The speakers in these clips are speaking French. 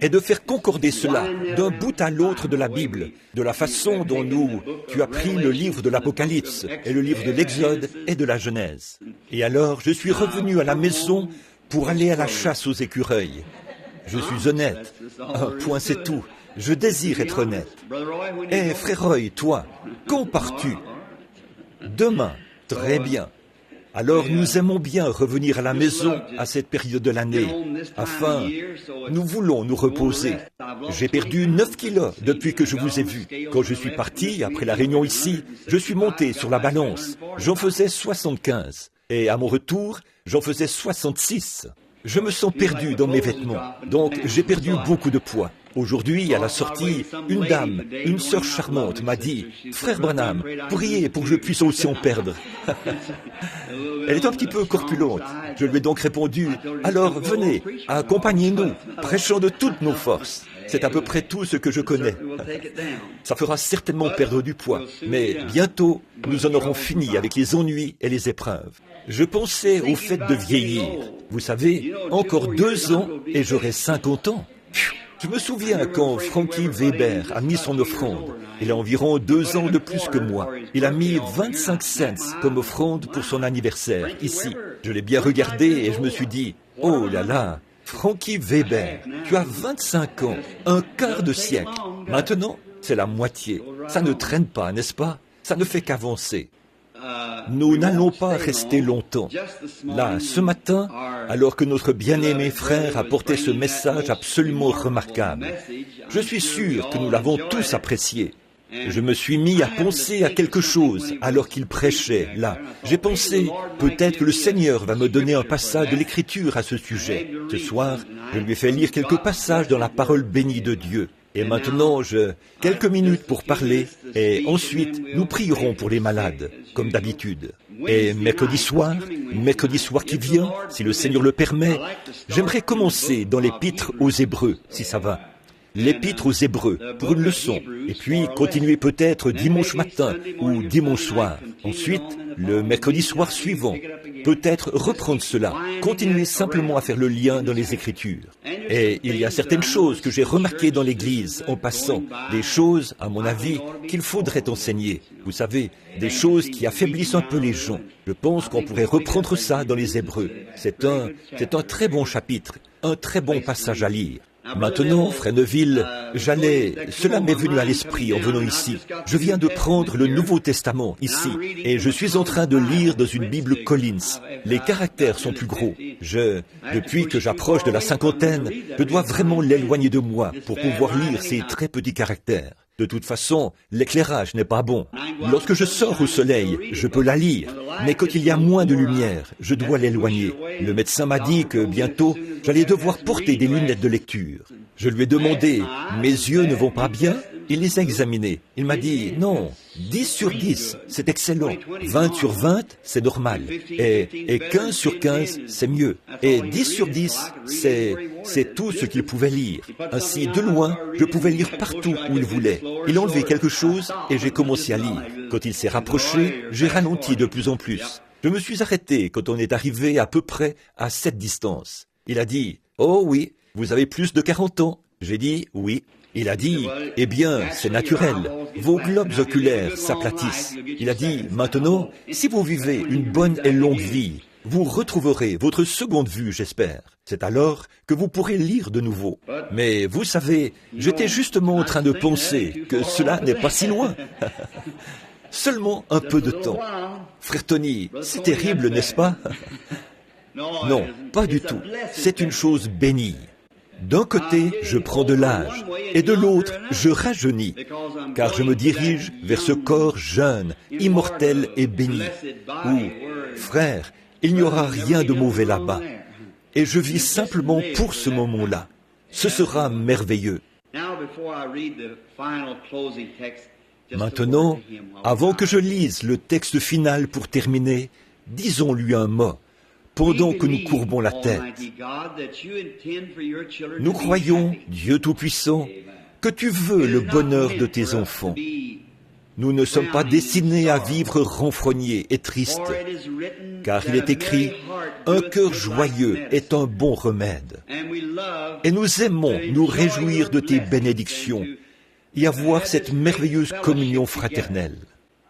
est de faire concorder cela d'un bout à l'autre de la Bible, de la façon dont tu as pris le livre de l'Apocalypse et le livre de l'Exode et de la Genèse. Et alors, je suis revenu à la maison pour aller à la chasse aux écureuils. Je suis honnête. Un point, c'est tout. Je désire être honnête. Eh, frère Roy, toi, quand pars-tu? Demain. Très bien. Alors nous aimons bien revenir à la maison à cette période de l'année, afin, nous voulons nous reposer. J'ai perdu 9 kilos depuis que je vous ai vu. Quand je suis parti, après la réunion ici, je suis monté sur la balance. J'en faisais 75. Et à mon retour, j'en faisais 66. Je me sens perdu dans mes vêtements, donc j'ai perdu beaucoup de poids. Aujourd'hui, à la sortie, une dame, une sœur charmante m'a dit « Frère Branham, priez pour que je puisse aussi en perdre. » Elle est un petit peu corpulente. Je lui ai donc répondu « Alors venez, accompagnez-nous, prêchons de toutes nos forces. » C'est à peu près tout ce que je connais. Ça fera certainement perdre du poids, mais bientôt, nous en aurons fini avec les ennuis et les épreuves. Je pensais au fait de vieillir. Vous savez, encore 2 ans et j'aurai 50 ans. Je me souviens quand Frankie Weber a mis son offrande. Il a environ 2 ans de plus que moi. Il a mis 25 cents comme offrande pour son anniversaire, ici. Je l'ai bien regardé et je me suis dit, oh là là, Frankie Weber, tu as 25 ans, un quart de siècle. Maintenant, c'est la moitié. Ça ne traîne pas, n'est-ce pas? Ça ne fait qu'avancer. Nous n'allons pas rester longtemps. Là, ce matin, alors que notre bien-aimé frère a porté ce message absolument remarquable, je suis sûr que nous l'avons tous apprécié. Je me suis mis à penser à quelque chose alors qu'il prêchait, là. J'ai pensé, peut-être que le Seigneur va me donner un passage de l'Écriture à ce sujet. Ce soir, je lui ai fait lire quelques passages dans la parole bénie de Dieu. Et maintenant, quelques minutes pour parler, et ensuite, nous prierons pour les malades, comme d'habitude. Et mercredi soir qui vient, si le Seigneur le permet, j'aimerais commencer dans l'Épître aux Hébreux, si ça va. L'Épître aux Hébreux, pour une leçon, et puis continuer peut-être dimanche matin ou dimanche soir. Ensuite, le mercredi soir suivant, peut-être reprendre cela, continuer simplement à faire le lien dans les Écritures. Et il y a certaines choses que j'ai remarquées dans l'Église en passant, des choses, à mon avis, qu'il faudrait enseigner. Vous savez, des choses qui affaiblissent un peu les gens. Je pense qu'on pourrait reprendre ça dans les Hébreux. C'est un très bon chapitre, un très bon passage à lire. Maintenant, frère Neville, cela m'est venu à l'esprit en venant ici. Je viens de prendre le Nouveau Testament ici, et je suis en train de lire dans une Bible Collins. Les caractères sont plus gros. Depuis que j'approche de la 50aine, je dois vraiment l'éloigner de moi pour pouvoir lire ces très petits caractères. De toute façon, l'éclairage n'est pas bon. Lorsque je sors au soleil, je peux la lire, mais quand il y a moins de lumière, je dois l'éloigner. Le médecin m'a dit que bientôt, j'allais devoir porter des lunettes de lecture. Je lui ai demandé, mes yeux ne vont pas bien? Il les a examinés. Il m'a dit, non, 10 sur 10, c'est excellent. 20 sur 20, c'est normal. Et 15 sur 15, c'est mieux. Et 10 sur 10, c'est tout ce qu'il pouvait lire. Ainsi, de loin, je pouvais lire partout où il voulait. Il enlevait quelque chose et j'ai commencé à lire. Quand il s'est rapproché, j'ai ralenti de plus en plus. Je me suis arrêté quand on est arrivé à peu près à cette distance. Il a dit, oh oui, vous avez plus de 40 ans. J'ai dit, oui. Il a dit, eh bien, c'est naturel, vos globes oculaires s'aplatissent. Il a dit, maintenant, si vous vivez une bonne et longue vie, vous retrouverez votre seconde vue, j'espère. C'est alors que vous pourrez lire de nouveau. Mais vous savez, j'étais justement en train de penser que cela n'est pas si loin. Seulement un peu de temps. Frère Tony, c'est terrible, n'est-ce pas? Non, pas du tout. C'est une chose bénie. D'un côté, je prends de l'âge, et de l'autre, je rajeunis, car je me dirige vers ce corps jeune, immortel et béni, où, frère, il n'y aura rien de mauvais là-bas, et je vis simplement pour ce moment-là. Ce sera merveilleux. Maintenant, avant que je lise le texte final pour terminer, disons-lui un mot. Pendant que nous courbons la tête, nous croyons, Dieu Tout-Puissant, que tu veux le bonheur de tes enfants. Nous ne sommes pas destinés à vivre renfrognés et tristes, car il est écrit « Un cœur joyeux est un bon remède ». Et nous aimons nous réjouir de tes bénédictions et avoir cette merveilleuse communion fraternelle.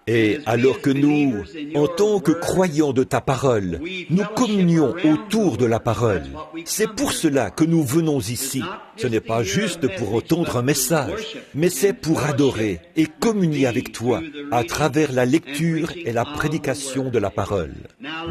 Et alors que nous, en tant que croyants de ta parole, nous communions autour de la parole, c'est pour cela que nous venons ici. Ce n'est pas juste pour entendre un message, mais c'est pour adorer et communier avec toi à travers la lecture et la prédication de la parole.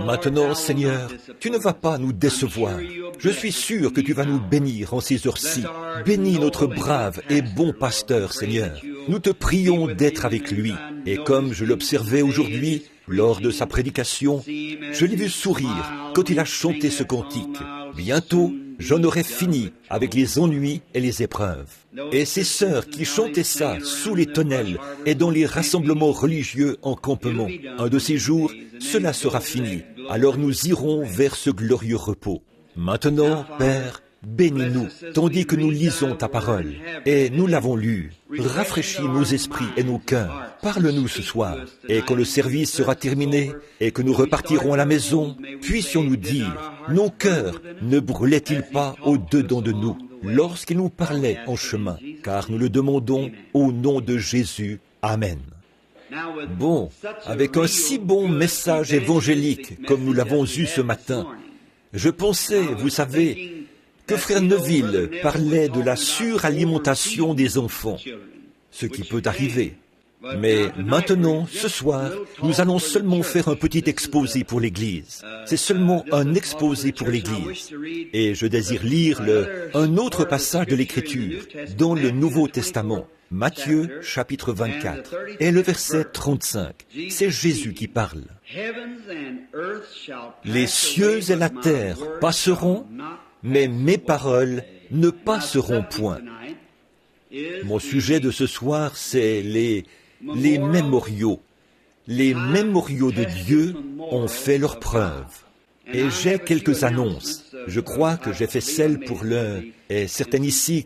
Maintenant, Seigneur, tu ne vas pas nous décevoir. Je suis sûr que tu vas nous bénir en ces heures-ci. Bénis notre brave et bon pasteur, Seigneur. Nous te prions d'être avec lui. Et comme je l'observais aujourd'hui, lors de sa prédication, je l'ai vu sourire quand il a chanté ce cantique. Bientôt, j'en aurai fini avec les ennuis et les épreuves. Et ces sœurs qui chantaient ça sous les tonnelles et dans les rassemblements religieux en campement, un de ces jours, cela sera fini. Alors nous irons vers ce glorieux repos. Maintenant, Père, bénis-nous, tandis que nous lisons ta parole. Et nous l'avons lue. Rafraîchis nos esprits et nos cœurs. Parle-nous ce soir. Et quand le service sera terminé et que nous repartirons à la maison, puissions-nous dire, nos cœurs ne brûlaient-ils pas au-dedans de nous lorsqu'il nous parlait en chemin? Car nous le demandons au nom de Jésus. Amen. Bon, avec un si bon message évangélique comme nous l'avons eu ce matin, je pensais, vous savez, que Frère Neville parlait de la suralimentation des enfants, ce qui peut arriver. Mais maintenant, ce soir, nous allons seulement faire un petit exposé pour l'Église. C'est seulement un exposé pour l'Église. Et je désire lire un autre passage de l'Écriture dans le Nouveau Testament, Matthieu chapitre 24, et le verset 35. C'est Jésus qui parle. Les cieux et la terre passeront, mais mes paroles ne passeront point. Mon sujet de ce soir, c'est les mémoriaux. Les mémoriaux de Dieu ont fait leur preuve. Et j'ai quelques annonces. Je crois que j'ai fait celle pour certaines ici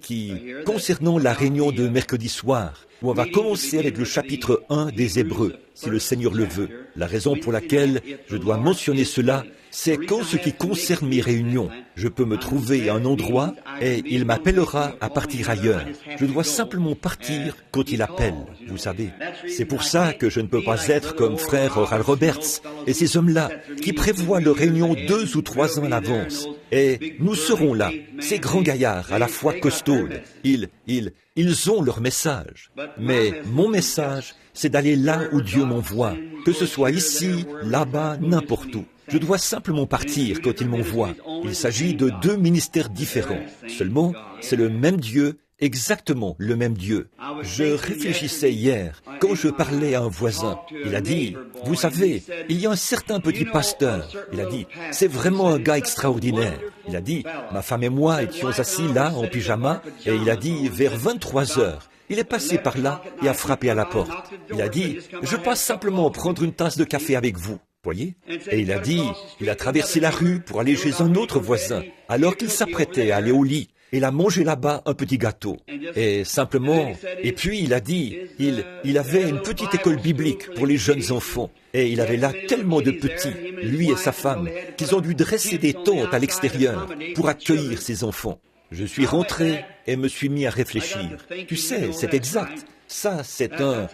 concernant la réunion de mercredi soir, où on va commencer avec le chapitre 1 des Hébreux, si le Seigneur le veut. La raison pour laquelle je dois mentionner cela, c'est qu'en ce qui concerne mes réunions, je peux me trouver à un endroit et il m'appellera à partir ailleurs. Je dois simplement partir quand il appelle, vous savez. C'est pour ça que je ne peux pas être comme frère Oral Roberts et ces hommes-là qui prévoient leur réunion 2 ou 3 ans à l'avance. Et nous serons là, ces grands gaillards à la fois costauds. Ils ont leur message. Mais mon message, c'est d'aller là où Dieu m'envoie, que ce soit ici, là-bas, n'importe où. Je dois simplement partir quand il m'envoie. Il s'agit de 2 ministères différents. Seulement, c'est le même Dieu, exactement le même Dieu. Je réfléchissais hier, quand je parlais à un voisin. Il a dit, vous savez, il y a un certain petit pasteur. Il a dit, c'est vraiment un gars extraordinaire. Il a dit, ma femme et moi étions assis là, en pyjama, et il a dit, vers 23 heures, il est passé par là et a frappé à la porte. Il a dit, je passe simplement prendre une tasse de café avec vous. Voyez? Et il a dit, il a traversé la rue pour aller chez un autre voisin, alors qu'il s'apprêtait à aller au lit. Il a mangé là-bas un petit gâteau. Et simplement, et puis il a dit, il avait une petite école biblique pour les jeunes enfants. Et il avait là tellement de petits, lui et sa femme, qu'ils ont dû dresser des tentes à l'extérieur pour accueillir ces enfants. Je suis rentré et me suis mis à réfléchir. Tu sais, c'est exact. Ça, c'est un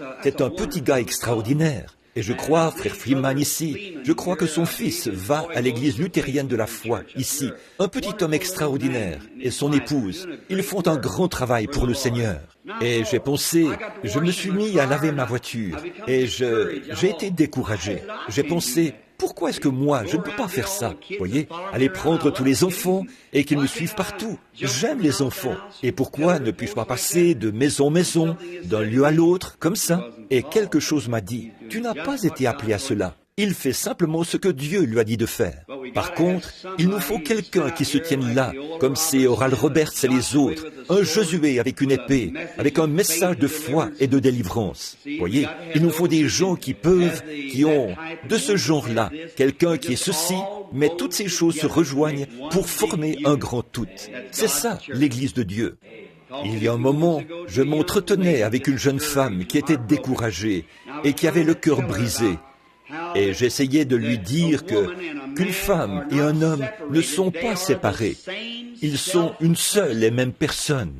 petit gars extraordinaire. Et je crois, frère Freeman ici, je crois que son fils va à l'église luthérienne de la foi, ici. Un petit homme extraordinaire et son épouse, ils font un grand travail pour le Seigneur. Et j'ai pensé, je me suis mis à laver ma voiture et j'ai été découragé. J'ai pensé, pourquoi est-ce que moi, je ne peux pas faire ça? Voyez, aller prendre tous les enfants et qu'ils me suivent partout. J'aime les enfants. Et pourquoi ne puis-je pas passer de maison en maison, d'un lieu à l'autre, comme ça? Et quelque chose m'a dit, tu n'as pas été appelé à cela. Il fait simplement ce que Dieu lui a dit de faire. Par contre, il nous faut quelqu'un qui se tienne là, comme c'est Oral Roberts et les autres, un Josué avec une épée, avec un message de foi et de délivrance. Voyez, il nous faut des gens qui ont de ce genre-là, quelqu'un qui est ceci, mais toutes ces choses se rejoignent pour former un grand tout. C'est ça, l'Église de Dieu. Il y a un moment, je m'entretenais avec une jeune femme qui était découragée et qui avait le cœur brisé. Et j'essayais de lui dire qu'une femme et un homme ne sont pas séparés. Ils sont une seule et même personne.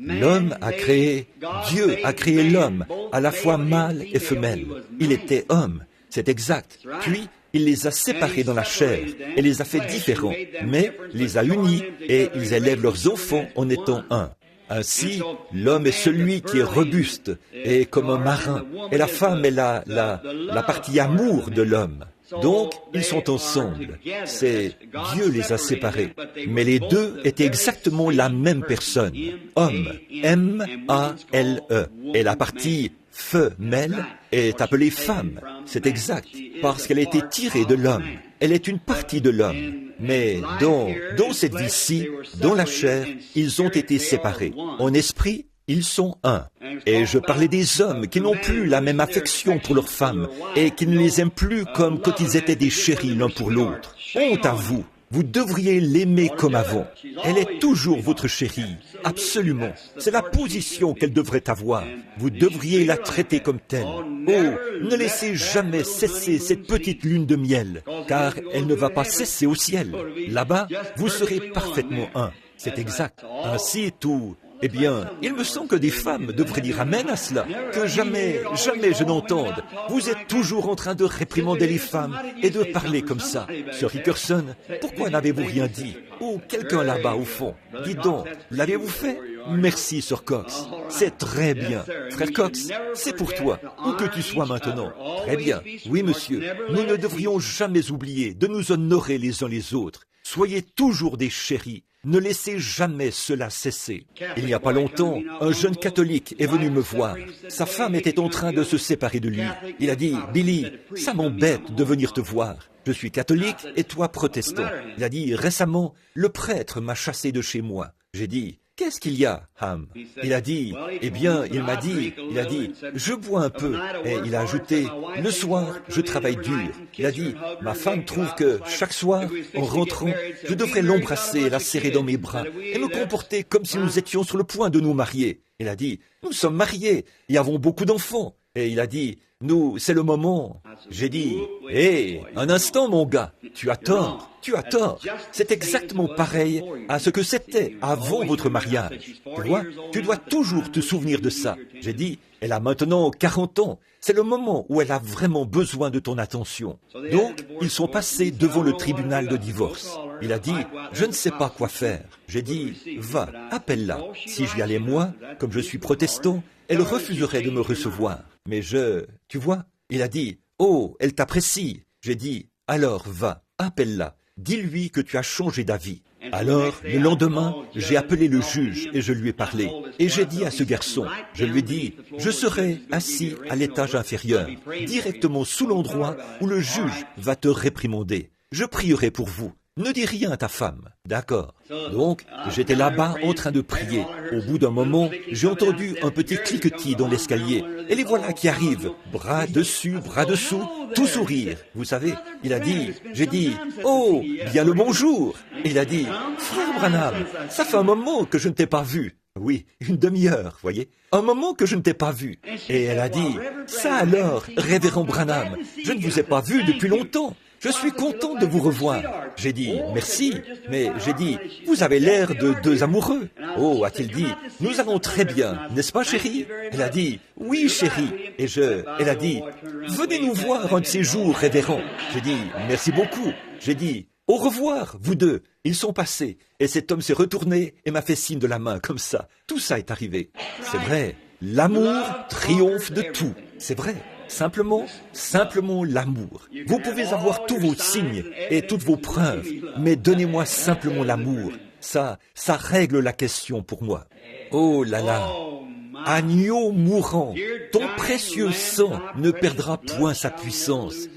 L'homme a créé, Dieu a créé l'homme, à la fois mâle et femelle. Il était homme, c'est exact. Puis, il les a séparés dans la chair et les a fait différents, mais les a unis et ils élèvent leurs enfants en étant un. Ainsi, l'homme est celui qui est robuste et comme un marin, et la femme est la partie amour de l'homme. Donc, ils sont ensemble. C'est Dieu les a séparés. Mais les deux étaient exactement la même personne. Homme, M-A-L-E. Et la partie femelle est appelée femme. C'est exact, parce qu'elle a été tirée de l'homme. Elle est une partie de l'homme. Mais dans cette vie-ci, dans la chair, ils ont été séparés. En esprit, ils sont un. Et je parlais des hommes qui n'ont plus la même affection pour leurs femmes et qui ne les aiment plus comme quand ils étaient des chéris l'un pour l'autre. Honte à vous! Vous devriez l'aimer comme avant. Elle est toujours votre chérie, absolument. C'est la position qu'elle devrait avoir. Vous devriez la traiter comme telle. Oh, ne laissez jamais cesser cette petite lune de miel, car elle ne va pas cesser au ciel. Là-bas, vous serez parfaitement un. C'est exact. Ainsi tout. Eh bien, il me semble que des femmes devraient dire amen à cela, que jamais je n'entende. Vous êtes toujours en train de réprimander les femmes et de parler comme ça. Sir Hickerson, pourquoi n'avez-vous rien dit? Oh, quelqu'un là-bas au fond. Dites donc, l'avez-vous fait? Merci, Sir Cox. C'est très bien. Frère Cox, c'est pour toi, où que tu sois maintenant. Très bien. Oui, monsieur, nous ne devrions jamais oublier de nous honorer les uns les autres. Soyez toujours des chéris. Ne laissez jamais cela cesser. Il n'y a pas longtemps, un jeune catholique est venu me voir. Sa femme était en train de se séparer de lui. Il a dit, « Billy, ça m'embête de venir te voir. Je suis catholique et toi protestant. » Il a dit, « Récemment, le prêtre m'a chassé de chez moi. » J'ai dit, « Qu'est-ce qu'il y a, Ham ?» Il a dit, eh bien, il m'a dit, je bois un peu. Et il a ajouté, le soir, je travaille dur. Il a dit, ma femme trouve que chaque soir, en rentrant, je devrais l'embrasser et la serrer dans mes bras et me comporter comme si nous étions sur le point de nous marier. Il a dit, nous sommes mariés et avons beaucoup d'enfants. Et il a dit, nous, c'est le moment. J'ai dit, hé, un instant, mon gars, tu as tort. C'est exactement pareil à ce que c'était avant votre mariage. Tu vois, tu dois toujours te souvenir de ça. J'ai dit, elle a maintenant 40 ans. C'est le moment où elle a vraiment besoin de ton attention. Donc, ils sont passés devant le tribunal de divorce. Il a dit, je ne sais pas quoi faire. J'ai dit, va, appelle-la. Si j'y allais moi, comme je suis protestant, elle refuserait de me recevoir. Mais tu vois, il a dit, oh, elle t'apprécie. J'ai dit, alors va, appelle-la. Dis-lui que tu as changé d'avis. Alors, le lendemain, j'ai appelé le juge et je lui ai parlé. Et j'ai dit à ce garçon, je lui ai dit, je serai assis à l'étage inférieur, directement sous l'endroit où le juge va te réprimander. Je prierai pour vous. Ne dis rien à ta femme. D'accord. Donc, j'étais là-bas en train de prier. Au bout d'un moment, j'ai entendu un petit cliquetis dans l'escalier. Et les voilà qui arrivent, bras dessus, bras dessous, tout sourire. Vous savez, j'ai dit, oh, bien le bonjour. Et il a dit, frère Branham, ça fait un moment que je ne t'ai pas vu. Oui, une demi-heure, voyez. Un moment que je ne t'ai pas vu. Et elle a dit, ça alors, révérend Branham, je ne vous ai pas vu depuis longtemps. Je suis content de vous revoir. J'ai dit, merci, mais j'ai dit, vous avez l'air de deux amoureux. Oh, a-t-il dit, nous allons très bien, n'est-ce pas, chérie? Elle a dit, oui, chérie. Et elle a dit, venez nous voir un de ces jours, révérend. J'ai dit, merci beaucoup. J'ai dit, au revoir, vous deux. Ils sont passés. Et cet homme s'est retourné et m'a fait signe de la main, comme ça. Tout ça est arrivé. C'est vrai. L'amour triomphe de tout. C'est vrai. Simplement l'amour. Vous pouvez avoir tous vos signes et toutes vos preuves, mais donnez-moi simplement l'amour. Ça règle la question pour moi. Oh là là, agneau mourant, ton précieux sang ne perdra point sa puissance,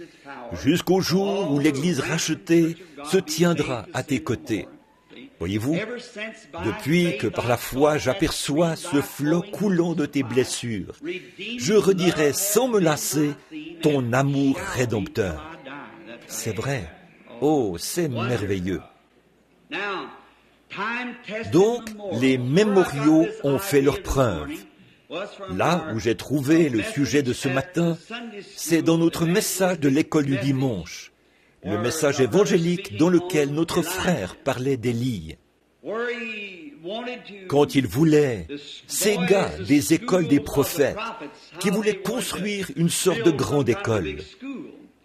jusqu'au jour où l'Église rachetée se tiendra à tes côtés. Voyez-vous, depuis que par la foi j'aperçois ce flot coulant de tes blessures, je redirai sans me lasser ton amour rédempteur. C'est vrai. Oh, c'est merveilleux. Donc, les mémoriaux ont fait leur preuve. Là où j'ai trouvé le sujet de ce matin, c'est dans notre message de l'école du dimanche, le message évangélique dans lequel notre frère parlait d'Élie. Quand il voulait, ces gars des écoles des prophètes, qui voulaient construire une sorte de grande école.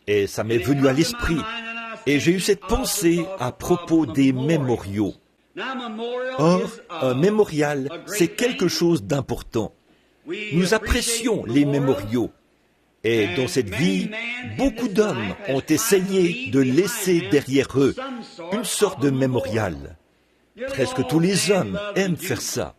Et ça m'est venu à l'esprit, et j'ai eu cette pensée à propos des mémoriaux. Or, un mémorial, c'est quelque chose d'important. Nous apprécions les mémoriaux. Et dans cette vie, beaucoup d'hommes ont essayé de laisser derrière eux une sorte de mémorial. Presque tous les hommes aiment faire ça.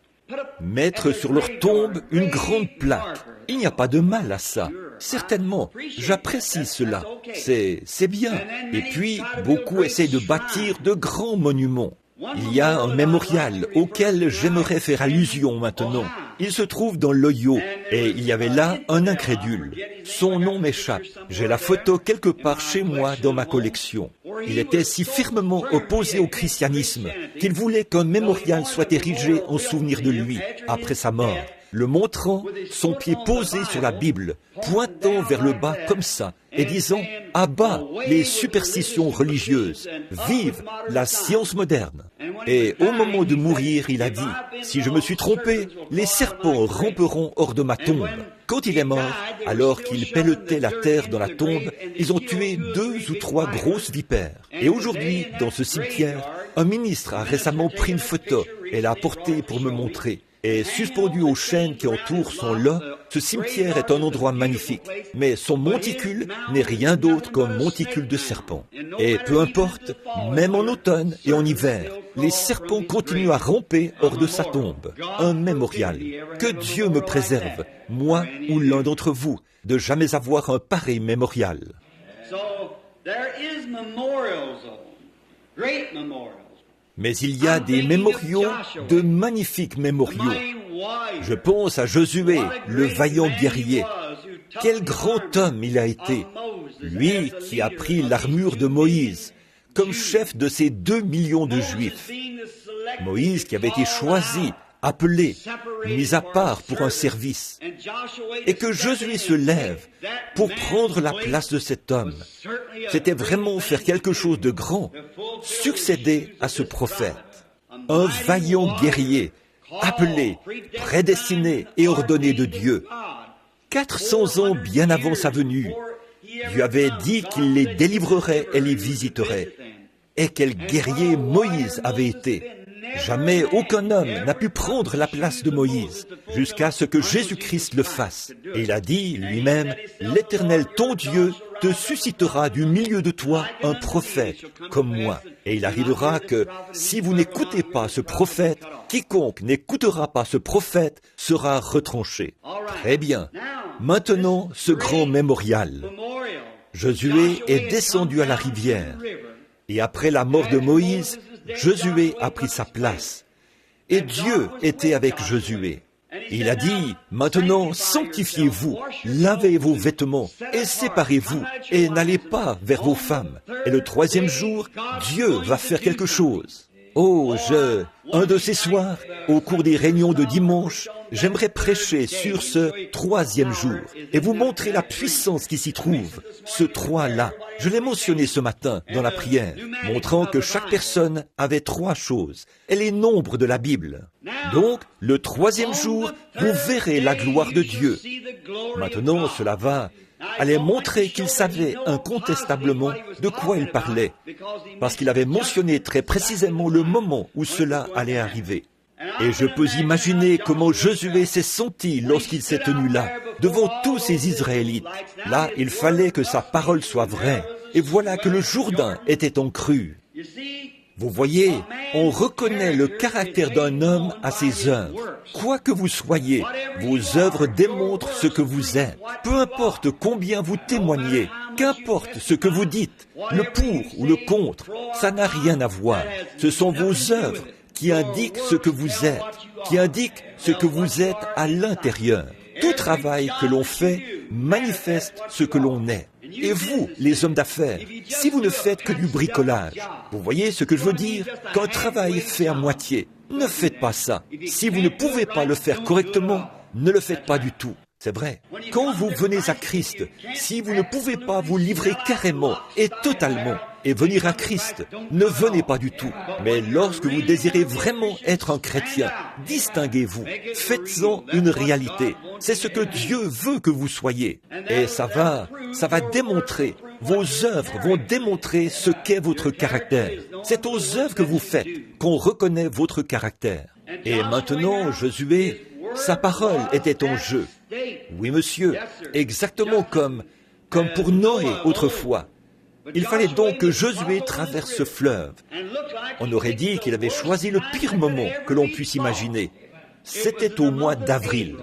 Mettre sur leur tombe une grande plaque. Il n'y a pas de mal à ça. Certainement, j'apprécie cela. C'est bien. Et puis, beaucoup essayent de bâtir de grands monuments. Il y a un mémorial auquel j'aimerais faire allusion maintenant. Il se trouve dans l'Ohio, et il y avait là un incrédule. Son nom m'échappe. J'ai la photo quelque part chez moi dans ma collection. Il était si fermement opposé au christianisme qu'il voulait qu'un mémorial soit érigé en souvenir de lui après sa mort, le montrant, son pied posé sur la Bible, pointant vers le bas comme ça, et disant « À bas les superstitions religieuses, vive la science moderne ». Et au moment de mourir, il a dit « Si je me suis trompé, les serpents ramperont hors de ma tombe ». Quand il est mort, alors qu'il pelletait la terre dans la tombe, ils ont tué 2 ou 3 grosses vipères. Et aujourd'hui, dans ce cimetière, un ministre a récemment pris une photo et l'a apportée pour me montrer. Et suspendu aux chaînes qui entourent son lot, ce cimetière est un endroit magnifique. Mais son monticule n'est rien d'autre qu'un monticule de serpents. Et peu importe, même en automne et en hiver, les serpents continuent à ramper hors de sa tombe. Un mémorial. Que Dieu me préserve, moi ou l'un d'entre vous, de jamais avoir un pareil mémorial. Mais il y a des mémoriaux, de magnifiques mémoriaux. Je pense à Josué, le vaillant guerrier. Quel grand homme il a été, lui qui a pris l'armure de Moïse comme chef de ces 2 millions de Juifs. Moïse qui avait été choisi, appelé, mis à part pour un service. Et que Josué se lève pour prendre la place de cet homme. C'était vraiment faire quelque chose de grand, succéder à ce prophète. Un vaillant guerrier, appelé, prédestiné et ordonné de Dieu. 400 ans bien avant sa venue, Dieu avait dit qu'il les délivrerait et les visiterait. Et quel guerrier Moïse avait été. Jamais aucun homme n'a pu prendre la place de Moïse, jusqu'à ce que Jésus-Christ le fasse. Et il a dit lui-même, « L'Éternel, ton Dieu, te suscitera du milieu de toi un prophète comme moi. Et il arrivera que, si vous n'écoutez pas ce prophète, quiconque n'écoutera pas ce prophète sera retranché. » Très bien. Maintenant, ce grand mémorial. Josué est descendu à la rivière. Et après la mort de Moïse, Josué a pris sa place. Et Dieu était avec Josué. Il a dit, « Maintenant, sanctifiez-vous, lavez vos vêtements et séparez-vous et n'allez pas vers vos femmes. Et le 3e jour, Dieu va faire quelque chose. » Oh, un de ces soirs, au cours des réunions de dimanche, j'aimerais prêcher sur ce 3e jour et vous montrer la puissance qui s'y trouve, ce 3-là. Je l'ai mentionné ce matin dans la prière, montrant que chaque personne avait 3 choses et les nombres de la Bible. Donc, le 3e jour, vous verrez la gloire de Dieu. Maintenant, cela allait montrer qu'il savait incontestablement de quoi il parlait, parce qu'il avait mentionné très précisément le moment où cela allait arriver. Et je peux imaginer comment Josué s'est senti lorsqu'il s'est tenu là, devant tous ces Israélites. Là, il fallait que sa parole soit vraie, et voilà que le Jourdain était en crue. Vous voyez, on reconnaît le caractère d'un homme à ses œuvres. Quoi que vous soyez, vos œuvres démontrent ce que vous êtes. Peu importe combien vous témoignez, qu'importe ce que vous dites, le pour ou le contre, ça n'a rien à voir. Ce sont vos œuvres qui indiquent ce que vous êtes, qui indiquent ce que vous êtes à l'intérieur. Tout travail que l'on fait manifeste ce que l'on est. Et vous, les hommes d'affaires, si vous ne faites que du bricolage, vous voyez ce que je veux dire? Qu'un travail est fait à moitié, ne faites pas ça. Si vous ne pouvez pas le faire correctement, ne le faites pas du tout. C'est vrai. Quand vous venez à Christ, si vous ne pouvez pas vous livrer carrément et totalement et venir à Christ, ne venez pas du tout. Mais lorsque vous désirez vraiment être un chrétien, distinguez-vous. Faites-en une réalité. C'est ce que Dieu veut que vous soyez. Et ça va démontrer, vos œuvres vont démontrer ce qu'est votre caractère. C'est aux œuvres que vous faites qu'on reconnaît votre caractère. Et maintenant, Josué, sa parole était en jeu. Oui, monsieur, exactement comme pour Noé autrefois. Il fallait donc que Josué traverse ce fleuve. On aurait dit qu'il avait choisi le pire moment que l'on puisse imaginer. C'était au mois d'avril.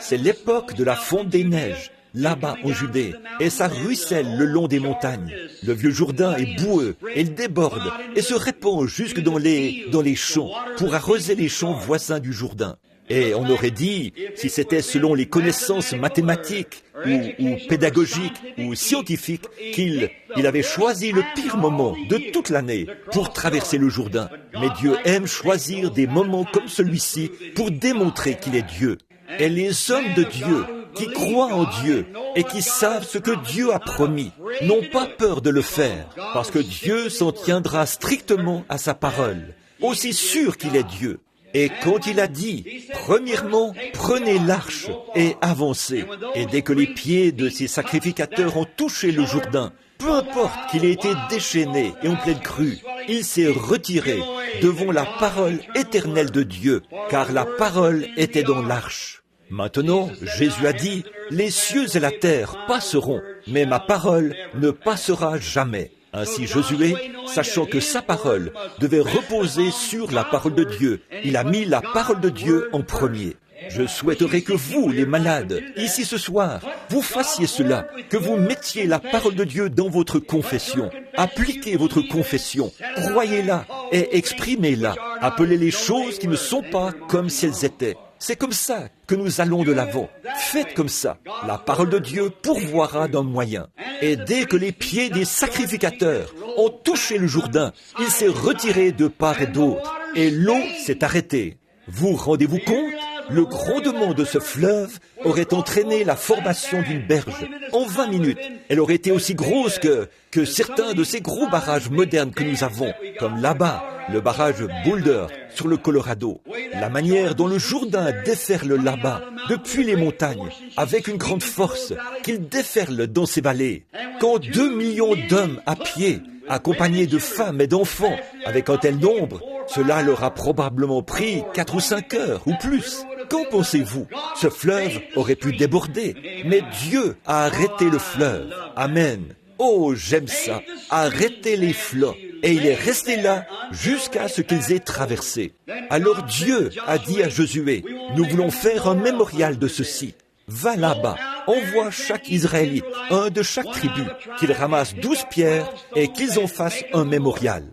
C'est l'époque de la fonte des neiges, là-bas en Judée, et ça ruisselle le long des montagnes. Le vieux Jourdain est boueux, et il déborde, et se répand jusque dans les champs, pour arroser les champs voisins du Jourdain. Et on aurait dit, si c'était selon les connaissances mathématiques, ou pédagogiques, ou scientifiques, qu'il avait choisi le pire moment de toute l'année pour traverser le Jourdain. Mais Dieu aime choisir des moments comme celui-ci pour démontrer qu'il est Dieu. Et les hommes de Dieu, qui croient en Dieu et qui savent ce que Dieu a promis, n'ont pas peur de le faire, parce que Dieu s'en tiendra strictement à sa parole, aussi sûr qu'il est Dieu. Et quand il a dit, premièrement, prenez l'arche et avancez. Et dès que les pieds de ces sacrificateurs ont touché le Jourdain, peu importe qu'il ait été déchaîné et en pleine crue, il s'est retiré devant la parole éternelle de Dieu, car la parole était dans l'arche. Maintenant, Jésus a dit, les cieux et la terre passeront, mais ma parole ne passera jamais. Ainsi Josué, sachant que sa parole devait reposer sur la parole de Dieu, il a mis la parole de Dieu en premier. Je souhaiterais que vous, les malades, ici ce soir, vous fassiez cela, que vous mettiez la parole de Dieu dans votre confession. Appliquez votre confession, croyez-la et exprimez-la. Appelez les choses qui ne sont pas comme si elles étaient. C'est comme ça que nous allons de l'avant. Faites comme ça. La parole de Dieu pourvoira d'un moyen. Et dès que les pieds des sacrificateurs ont touché le Jourdain, il s'est retiré de part et d'autre. Et l'eau s'est arrêtée. Vous rendez-vous compte? Le grondement de ce fleuve aurait entraîné la formation d'une berge. En 20 minutes, elle aurait été aussi grosse que certains de ces gros barrages modernes que nous avons, comme là-bas, le barrage Boulder sur le Colorado. La manière dont le Jourdain déferle là-bas, depuis les montagnes, avec une grande force, qu'il déferle dans ces vallées. Quand 2 millions d'hommes à pied, accompagnés de femmes et d'enfants, avec un tel nombre, cela leur a probablement pris 4 ou 5 heures ou plus. Qu'en pensez-vous? Ce fleuve aurait pu déborder, mais Dieu a arrêté le fleuve. Amen. Oh, j'aime ça. Arrêtez les flots. Et il est resté là jusqu'à ce qu'ils aient traversé. Alors Dieu a dit à Josué, nous voulons faire un mémorial de ceci. Va là-bas, envoie chaque Israélite, un de chaque tribu, qu'ils ramassent 12 pierres et qu'ils en fassent un mémorial.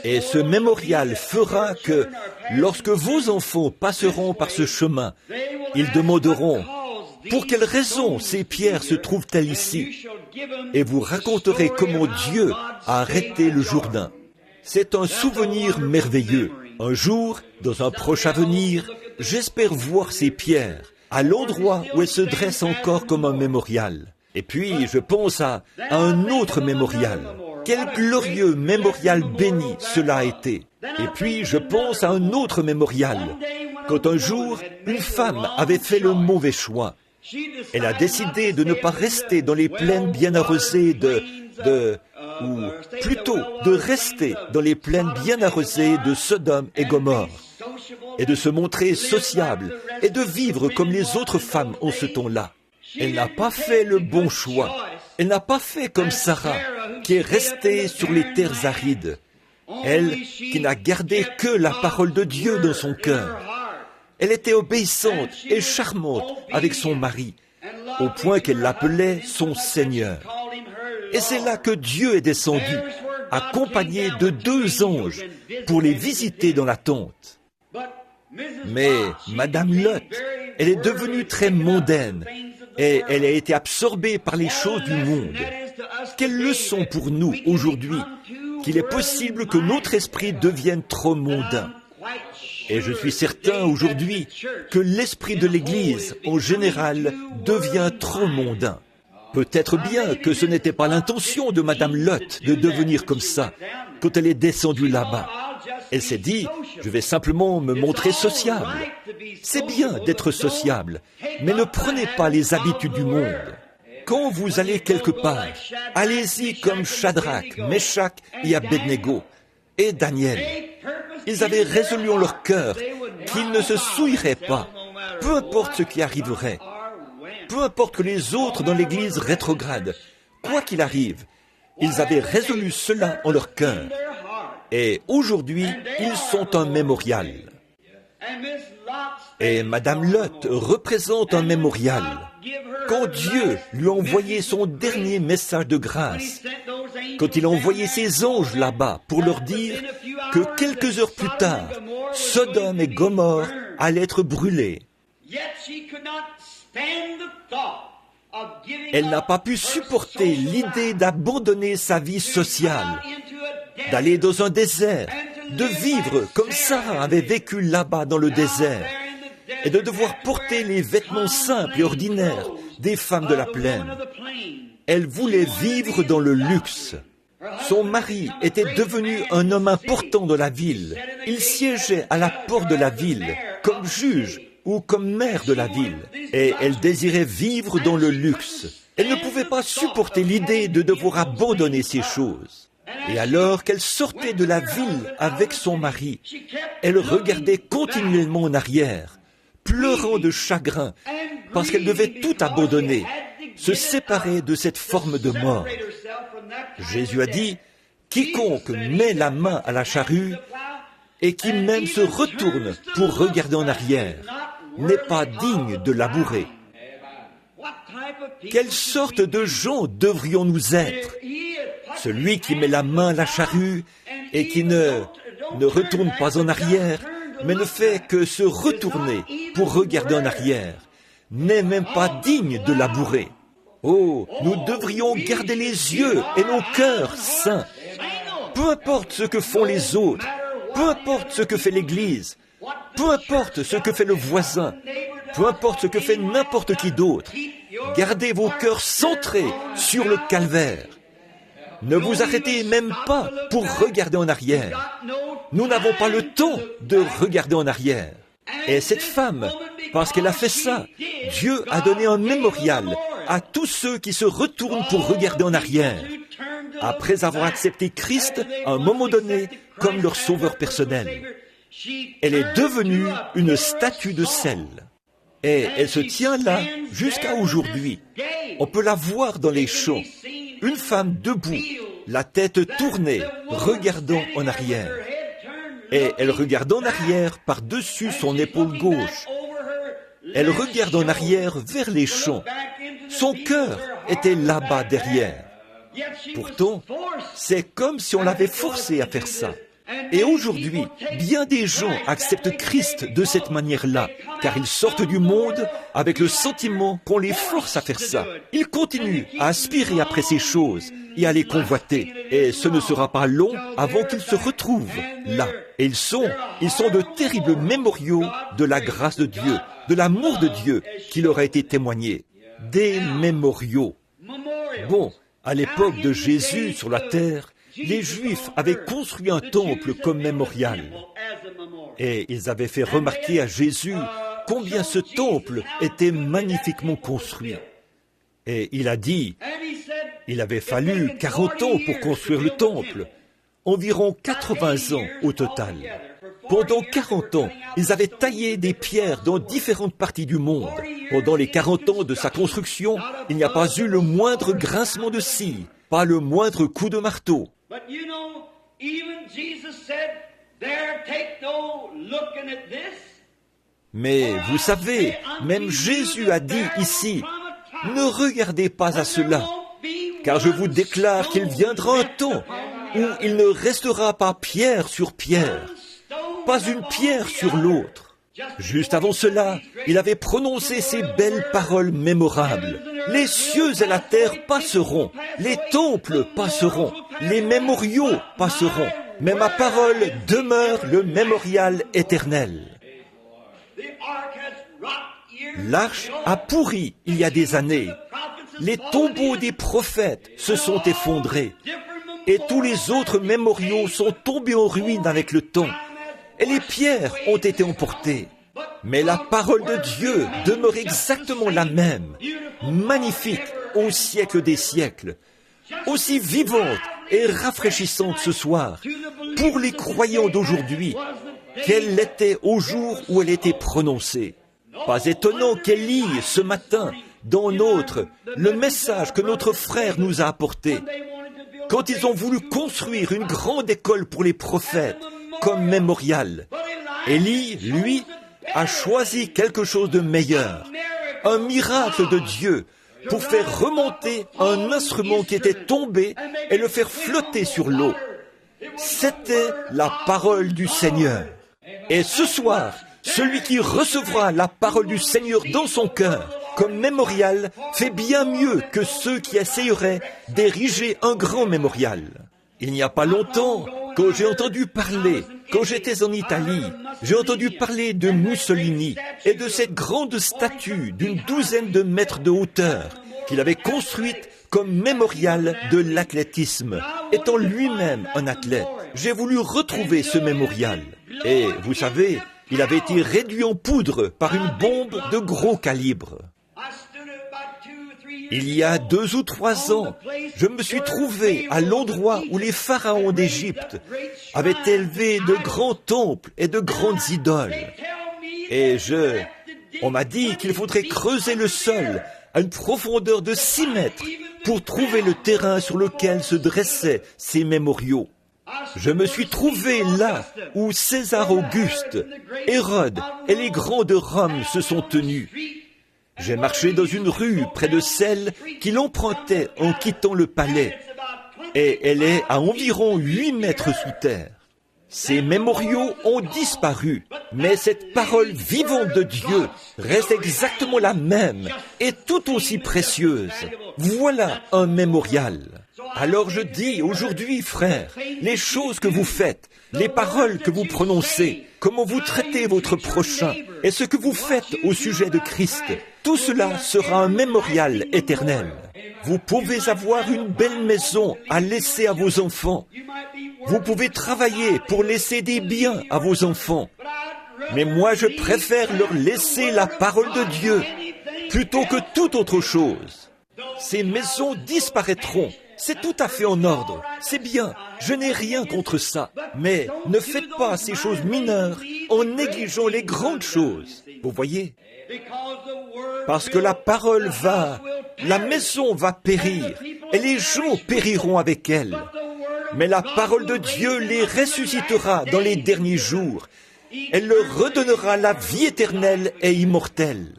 Et ce mémorial fera que, lorsque vos enfants passeront par ce chemin, ils demanderont, pour quelle raison ces pierres se trouvent-elles ici? Et vous raconterez comment Dieu a arrêté le Jourdain. C'est un souvenir merveilleux. Un jour, dans un proche avenir, j'espère voir ces pierres à l'endroit où elles se dressent encore comme un mémorial. Et puis, je pense à un autre mémorial. Quel glorieux mémorial béni cela a été. Et puis, je pense à un autre mémorial. Quand un jour, une femme avait fait le mauvais choix. Elle a décidé de ne pas rester dans les plaines bien arrosées ou plutôt de rester dans les plaines bien arrosées de Sodome et Gomorrhe, et de se montrer sociable, et de vivre comme les autres femmes en ce temps-là. Elle n'a pas fait le bon choix. Elle n'a pas fait comme Sarah, qui est restée sur les terres arides. Elle, qui n'a gardé que la parole de Dieu dans son cœur. Elle était obéissante et charmante avec son mari, au point qu'elle l'appelait son Seigneur. Et c'est là que Dieu est descendu, accompagné de 2 anges, pour les visiter dans la tente. Mais Madame Lot, elle est devenue très mondaine, et elle a été absorbée par les choses du monde. Quelle leçon pour nous aujourd'hui qu'il est possible que notre esprit devienne trop mondain. Et je suis certain aujourd'hui que l'esprit de l'Église, en général, devient trop mondain. Peut-être bien que ce n'était pas l'intention de Madame Lot de devenir comme ça, quand elle est descendue là-bas. Elle s'est dit, je vais simplement me montrer sociable. C'est bien d'être sociable, mais ne prenez pas les habitudes du monde. Quand vous allez quelque part, allez-y comme Shadrach, Meshach et Abednego, et Daniel. Ils avaient résolu en leur cœur qu'ils ne se souilleraient pas, peu importe ce qui arriverait. Peu importe que les autres dans l'Église rétrogradent, quoi qu'il arrive, ils avaient résolu cela en leur cœur. Et aujourd'hui, ils sont un mémorial. Et Madame Lot représente un mémorial. Quand Dieu lui a envoyé son dernier message de grâce, quand il a envoyé ses anges là-bas pour leur dire que quelques heures plus tard, Sodome et Gomorrhe allaient être brûlés, elle n'a pas pu supporter l'idée d'abandonner sa vie sociale, d'aller dans un désert, de vivre comme Sarah avait vécu là-bas dans le désert, et de devoir porter les vêtements simples et ordinaires des femmes de la plaine. Elle voulait vivre dans le luxe. Son mari était devenu un homme important dans la ville. Il siégeait à la porte de la ville, comme juge ou comme maire de la ville. Et elle désirait vivre dans le luxe. Elle ne pouvait pas supporter l'idée de devoir abandonner ces choses. Et alors qu'elle sortait de la ville avec son mari, elle regardait continuellement en arrière, pleurant de chagrin, parce qu'elle devait tout abandonner, se séparer de cette forme de mort. Jésus a dit, « Quiconque met la main à la charrue et qui même se retourne pour regarder en arrière n'est pas digne de labourer. » Quelle sorte de gens devrions-nous être? Celui qui met la main à la charrue et qui ne retourne pas en arrière, mais ne fait que se retourner pour regarder en arrière, n'est même pas digne de labourer. Oh, nous devrions garder les yeux et nos cœurs saints. Peu importe ce que font les autres, peu importe ce que fait l'Église, peu importe ce que fait le voisin, peu importe ce que fait n'importe qui d'autre, gardez vos cœurs centrés sur le calvaire. Ne vous arrêtez même pas pour regarder en arrière. Nous n'avons pas le temps de regarder en arrière. Et cette femme, parce qu'elle a fait ça, Dieu a donné un mémorial à tous ceux qui se retournent pour regarder en arrière, après avoir accepté Christ à un moment donné comme leur sauveur personnel. Elle est devenue une statue de sel. Et elle se tient là jusqu'à aujourd'hui. On peut la voir dans les champs. Une femme debout, la tête tournée, regardant en arrière. Et elle regarde en arrière par-dessus son épaule gauche. Elle regarde en arrière vers les champs. Son cœur était là-bas derrière. Pourtant, c'est comme si on l'avait forcée à faire ça. Et aujourd'hui, bien des gens acceptent Christ de cette manière-là, car ils sortent du monde avec le sentiment qu'on les force à faire ça. Ils continuent à aspirer après ces choses et à les convoiter. Et ce ne sera pas long avant qu'ils se retrouvent là. Et ils sont de terribles mémoriaux de la grâce de Dieu, de l'amour de Dieu qui leur a été témoigné. Des mémoriaux. Bon, à l'époque de Jésus sur la terre, les Juifs avaient construit un temple comme mémorial. Et ils avaient fait remarquer à Jésus combien ce temple était magnifiquement construit. Et il a dit, il avait fallu 40 ans pour construire le temple, environ 80 ans au total. Pendant 40 ans, ils avaient taillé des pierres dans différentes parties du monde. Pendant les 40 ans de sa construction, il n'y a pas eu le moindre grincement de scie, pas le moindre coup de marteau. Mais vous savez, même Jésus a dit ici, ne regardez pas à cela, car je vous déclare qu'il viendra un temps où il ne restera pas pierre sur pierre, pas une pierre sur l'autre. Juste avant cela, il avait prononcé ces belles paroles mémorables. Les cieux et la terre passeront, les temples passeront, les mémoriaux passeront, mais ma parole demeure le mémorial éternel. L'arche a pourri il y a des années. Les tombeaux des prophètes se sont effondrés. Et tous les autres mémoriaux sont tombés en ruine avec le temps. Et les pierres ont été emportées. Mais la parole de Dieu demeure exactement la même, magnifique au siècle des siècles, aussi vivante et rafraîchissante ce soir pour les croyants d'aujourd'hui qu'elle l'était au jour où elle était prononcée. Pas étonnant qu'elle lit ce matin dans le message que notre frère nous a apporté. Quand ils ont voulu construire une grande école pour les prophètes comme mémorial, Élie, lui, a choisi quelque chose de meilleur, un miracle de Dieu pour faire remonter un instrument qui était tombé et le faire flotter sur l'eau. C'était la parole du Seigneur. Et ce soir, celui qui recevra la parole du Seigneur dans son cœur comme mémorial fait bien mieux que ceux qui essayeraient d'ériger un grand mémorial. Il n'y a pas longtemps, quand j'ai entendu parler, quand j'étais en Italie, j'ai entendu parler de Mussolini et de cette grande statue d'une 12aine de mètres de hauteur qu'il avait construite comme mémorial de l'athlétisme, étant lui-même un athlète. J'ai voulu retrouver ce mémorial. Et vous savez, il avait été réduit en poudre par une bombe de gros calibre. Il y a 2 ou 3 ans, je me suis trouvé à l'endroit où les pharaons d'Égypte avaient élevé de grands temples et de grandes idoles. Et on m'a dit qu'il faudrait creuser le sol à une profondeur de 6 mètres pour trouver le terrain sur lequel se dressaient ces mémoriaux. Je me suis trouvé là où César Auguste, Hérode et les grands de Rome se sont tenus. J'ai marché dans une rue près de celle qu'il empruntait en quittant le palais, et elle est à environ 8 mètres sous terre. Ces mémoriaux ont disparu, mais cette parole vivante de Dieu reste exactement la même et tout aussi précieuse. Voilà un mémorial. Alors je dis aujourd'hui, frères, les choses que vous faites, les paroles que vous prononcez, comment vous traitez votre prochain et ce que vous faites au sujet de Christ, tout cela sera un mémorial éternel. Vous pouvez avoir une belle maison à laisser à vos enfants. Vous pouvez travailler pour laisser des biens à vos enfants. Mais moi, je préfère leur laisser la parole de Dieu plutôt que toute autre chose. Ces maisons disparaîtront. C'est tout à fait en ordre. C'est bien. Je n'ai rien contre ça. Mais ne faites pas ces choses mineures en négligeant les grandes choses. Vous voyez ? Parce que la parole la maison va périr, et les gens périront avec elle. Mais la parole de Dieu les ressuscitera dans les derniers jours. Elle leur redonnera la vie éternelle et immortelle.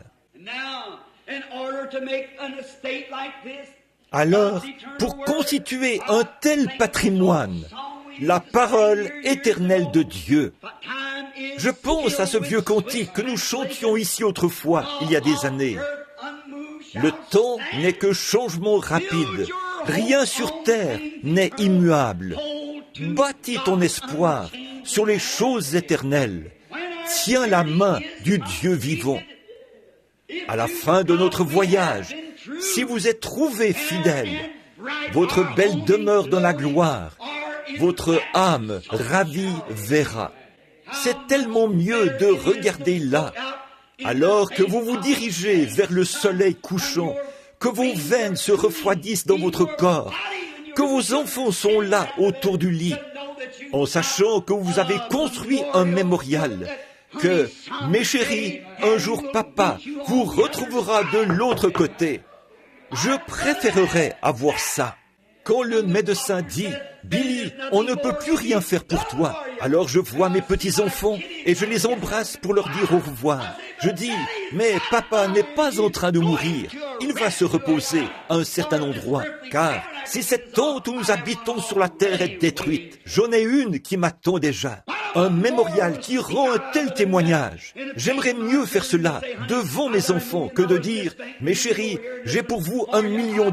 Alors, pour constituer un tel patrimoine, la parole éternelle de Dieu. Je pense à ce vieux cantique que nous chantions ici autrefois, il y a des années. Le temps n'est que changement rapide. Rien sur terre n'est immuable. Bâtis ton espoir sur les choses éternelles. Tiens la main du Dieu vivant. À la fin de notre voyage, si vous êtes trouvés fidèles, votre belle demeure dans la gloire, votre âme ravie verra. C'est tellement mieux de regarder là, alors que vous vous dirigez vers le soleil couchant, que vos veines se refroidissent dans votre corps, que vos enfants sont là autour du lit, en sachant que vous avez construit un mémorial, que, mes chéris, un jour papa vous retrouvera de l'autre côté. Je préférerais avoir ça. Quand le médecin dit « Billy, on ne peut plus rien faire pour toi », alors je vois mes petits-enfants et je les embrasse pour leur dire au revoir. Je dis « Mais papa n'est pas en train de mourir, il va se reposer à un certain endroit, car si cette tente où nous habitons sur la terre est détruite, j'en ai une qui m'attend déjà. un mémorial qui rend un tel témoignage. J'aimerais mieux faire cela devant mes enfants que de dire « Mes chéris, j'ai pour vous $1 million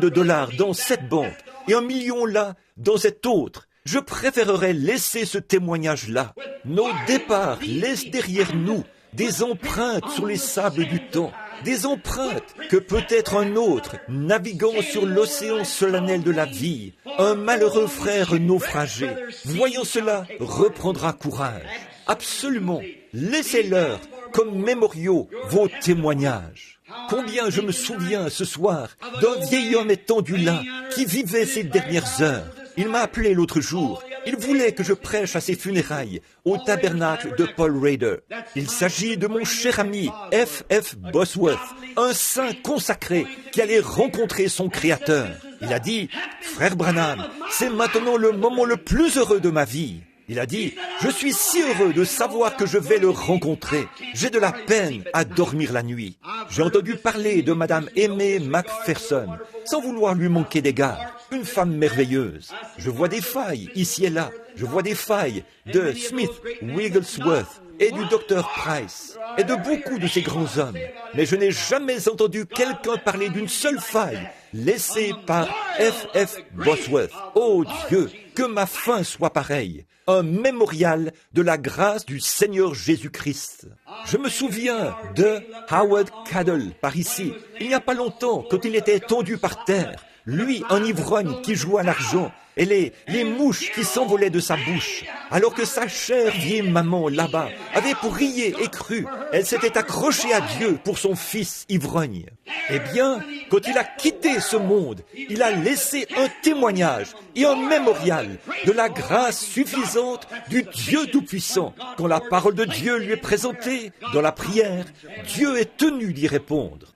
dans cette banque et $1 million là dans cette autre. » Je préférerais laisser ce témoignage-là. Nos départs laissent derrière nous des empreintes sur les sables du temps, des empreintes que peut-être un autre, naviguant sur l'océan solennel de la vie, un malheureux frère naufragé, voyant cela, reprendra courage. Absolument, laissez-leur comme mémoriaux vos témoignages. Combien je me souviens ce soir d'un vieil homme étendu là, qui vivait ses dernières heures. Il m'a appelé l'autre jour. Il voulait que je prêche à ses funérailles au tabernacle de Paul Rader. Il s'agit de mon cher ami F.F. Bosworth, un saint consacré qui allait rencontrer son Créateur. Il a dit « Frère Branham, c'est maintenant le moment le plus heureux de ma vie. » Il a dit « Je suis si heureux de savoir que je vais le rencontrer. J'ai de la peine à dormir la nuit. » J'ai entendu parler de Madame Aimée McPherson, sans vouloir lui manquer d'égard. Une femme merveilleuse. Je vois des failles ici et là. Je vois des failles de Smith, Wigglesworth et du Dr. Price et de beaucoup de ces grands hommes. Mais je n'ai jamais entendu quelqu'un parler d'une seule faille laissée par F.F. Bosworth. Oh Dieu, que ma fin soit pareille. Un mémorial de la grâce du Seigneur Jésus-Christ. Je me souviens de Howard Cadell par ici, il n'y a pas longtemps, quand il était tendu par terre. Lui, un ivrogne qui jouait à l'argent, et les mouches qui s'envolaient de sa bouche, alors que sa chère vieille maman, là-bas, avait pour rier et cru, elle s'était accrochée à Dieu pour son fils ivrogne. Eh bien, quand il a quitté ce monde, il a laissé un témoignage et un mémorial de la grâce suffisante du Dieu Tout-Puissant. Quand la parole de Dieu lui est présentée dans la prière, Dieu est tenu d'y répondre.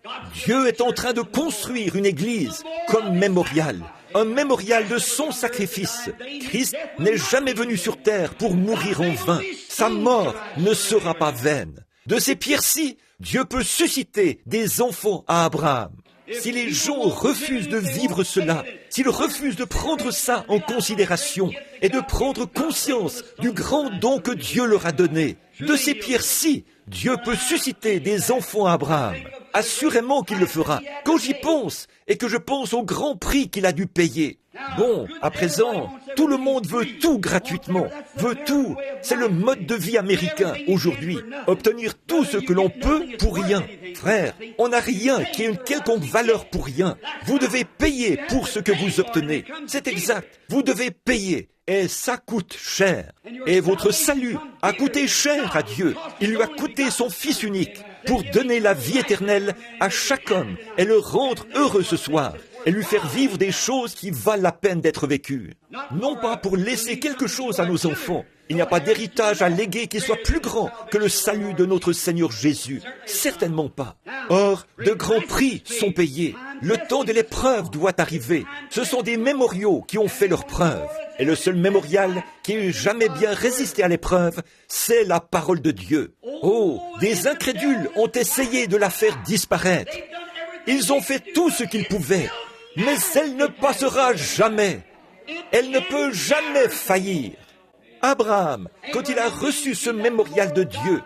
Dieu est en train de construire une église comme mémorial. Un mémorial de son sacrifice. Christ n'est jamais venu sur terre pour mourir en vain. Sa mort ne sera pas vaine. De ces pierres-ci, Dieu peut susciter des enfants à Abraham. Si les gens refusent de vivre cela, s'ils refusent de prendre ça en considération et de prendre conscience du grand don que Dieu leur a donné, de ces pierres-ci, Dieu peut susciter des enfants à Abraham. Assurément qu'il le fera. Quand j'y pense, et que je pense au grand prix qu'il a dû payer. Bon, à présent, tout le monde veut tout gratuitement, veut tout. C'est le mode de vie américain aujourd'hui. Obtenir tout ce que l'on peut pour rien. Frère, on n'a rien qui ait une quelconque valeur pour rien. Vous devez payer pour ce que vous obtenez. C'est exact. Vous devez payer. Et ça coûte cher. Et votre salut a coûté cher à Dieu. Il lui a coûté son Fils unique pour donner la vie éternelle à chaque homme et le rendre heureux ce soir et lui faire vivre des choses qui valent la peine d'être vécues. Non pas pour laisser quelque chose à nos enfants. Il n'y a pas d'héritage à léguer qui soit plus grand que le salut de notre Seigneur Jésus. Certainement pas. Or, de grands prix sont payés. Le temps de l'épreuve doit arriver. Ce sont des mémoriaux qui ont fait leur preuve. Et le seul mémorial qui ait jamais bien résisté à l'épreuve, c'est la parole de Dieu. Oh, des incrédules ont essayé de la faire disparaître. Ils ont fait tout ce qu'ils pouvaient, mais elle ne passera jamais. Elle ne peut jamais faillir. Abraham, quand il a reçu ce mémorial de Dieu,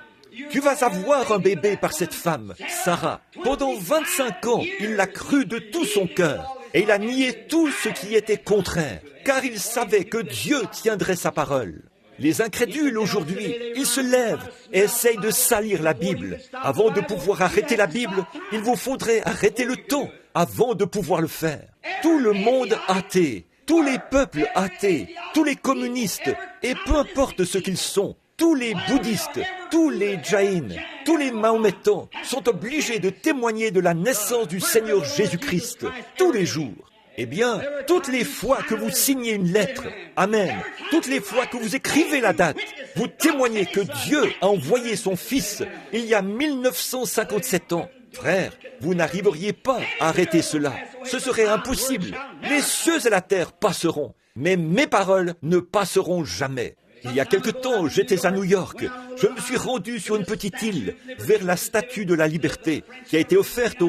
tu vas avoir un bébé par cette femme, Sarah. Pendant 25 ans, il l'a cru de tout son cœur. Et il a nié tout ce qui était contraire, car il savait que Dieu tiendrait sa parole. Les incrédules aujourd'hui, ils se lèvent et essayent de salir la Bible. Avant de pouvoir arrêter la Bible, il vous faudrait arrêter le temps avant de pouvoir le faire. Tout le monde athée, tous les peuples athées, tous les communistes, et peu importe ce qu'ils sont, tous les bouddhistes, tous les jaïns, tous les mahométans sont obligés de témoigner de la naissance du Seigneur Jésus-Christ tous les jours. Eh bien, toutes les fois que vous signez une lettre, Amen, toutes les fois que vous écrivez la date, vous témoignez que Dieu a envoyé son Fils il y a 1957 ans. Frère, vous n'arriveriez pas à arrêter cela. Ce serait impossible. Les cieux et la terre passeront, mais mes paroles ne passeront jamais. Il y a quelque temps, j'étais à New York. Je me suis rendu sur une petite île vers la Statue de la Liberté qui a été offerte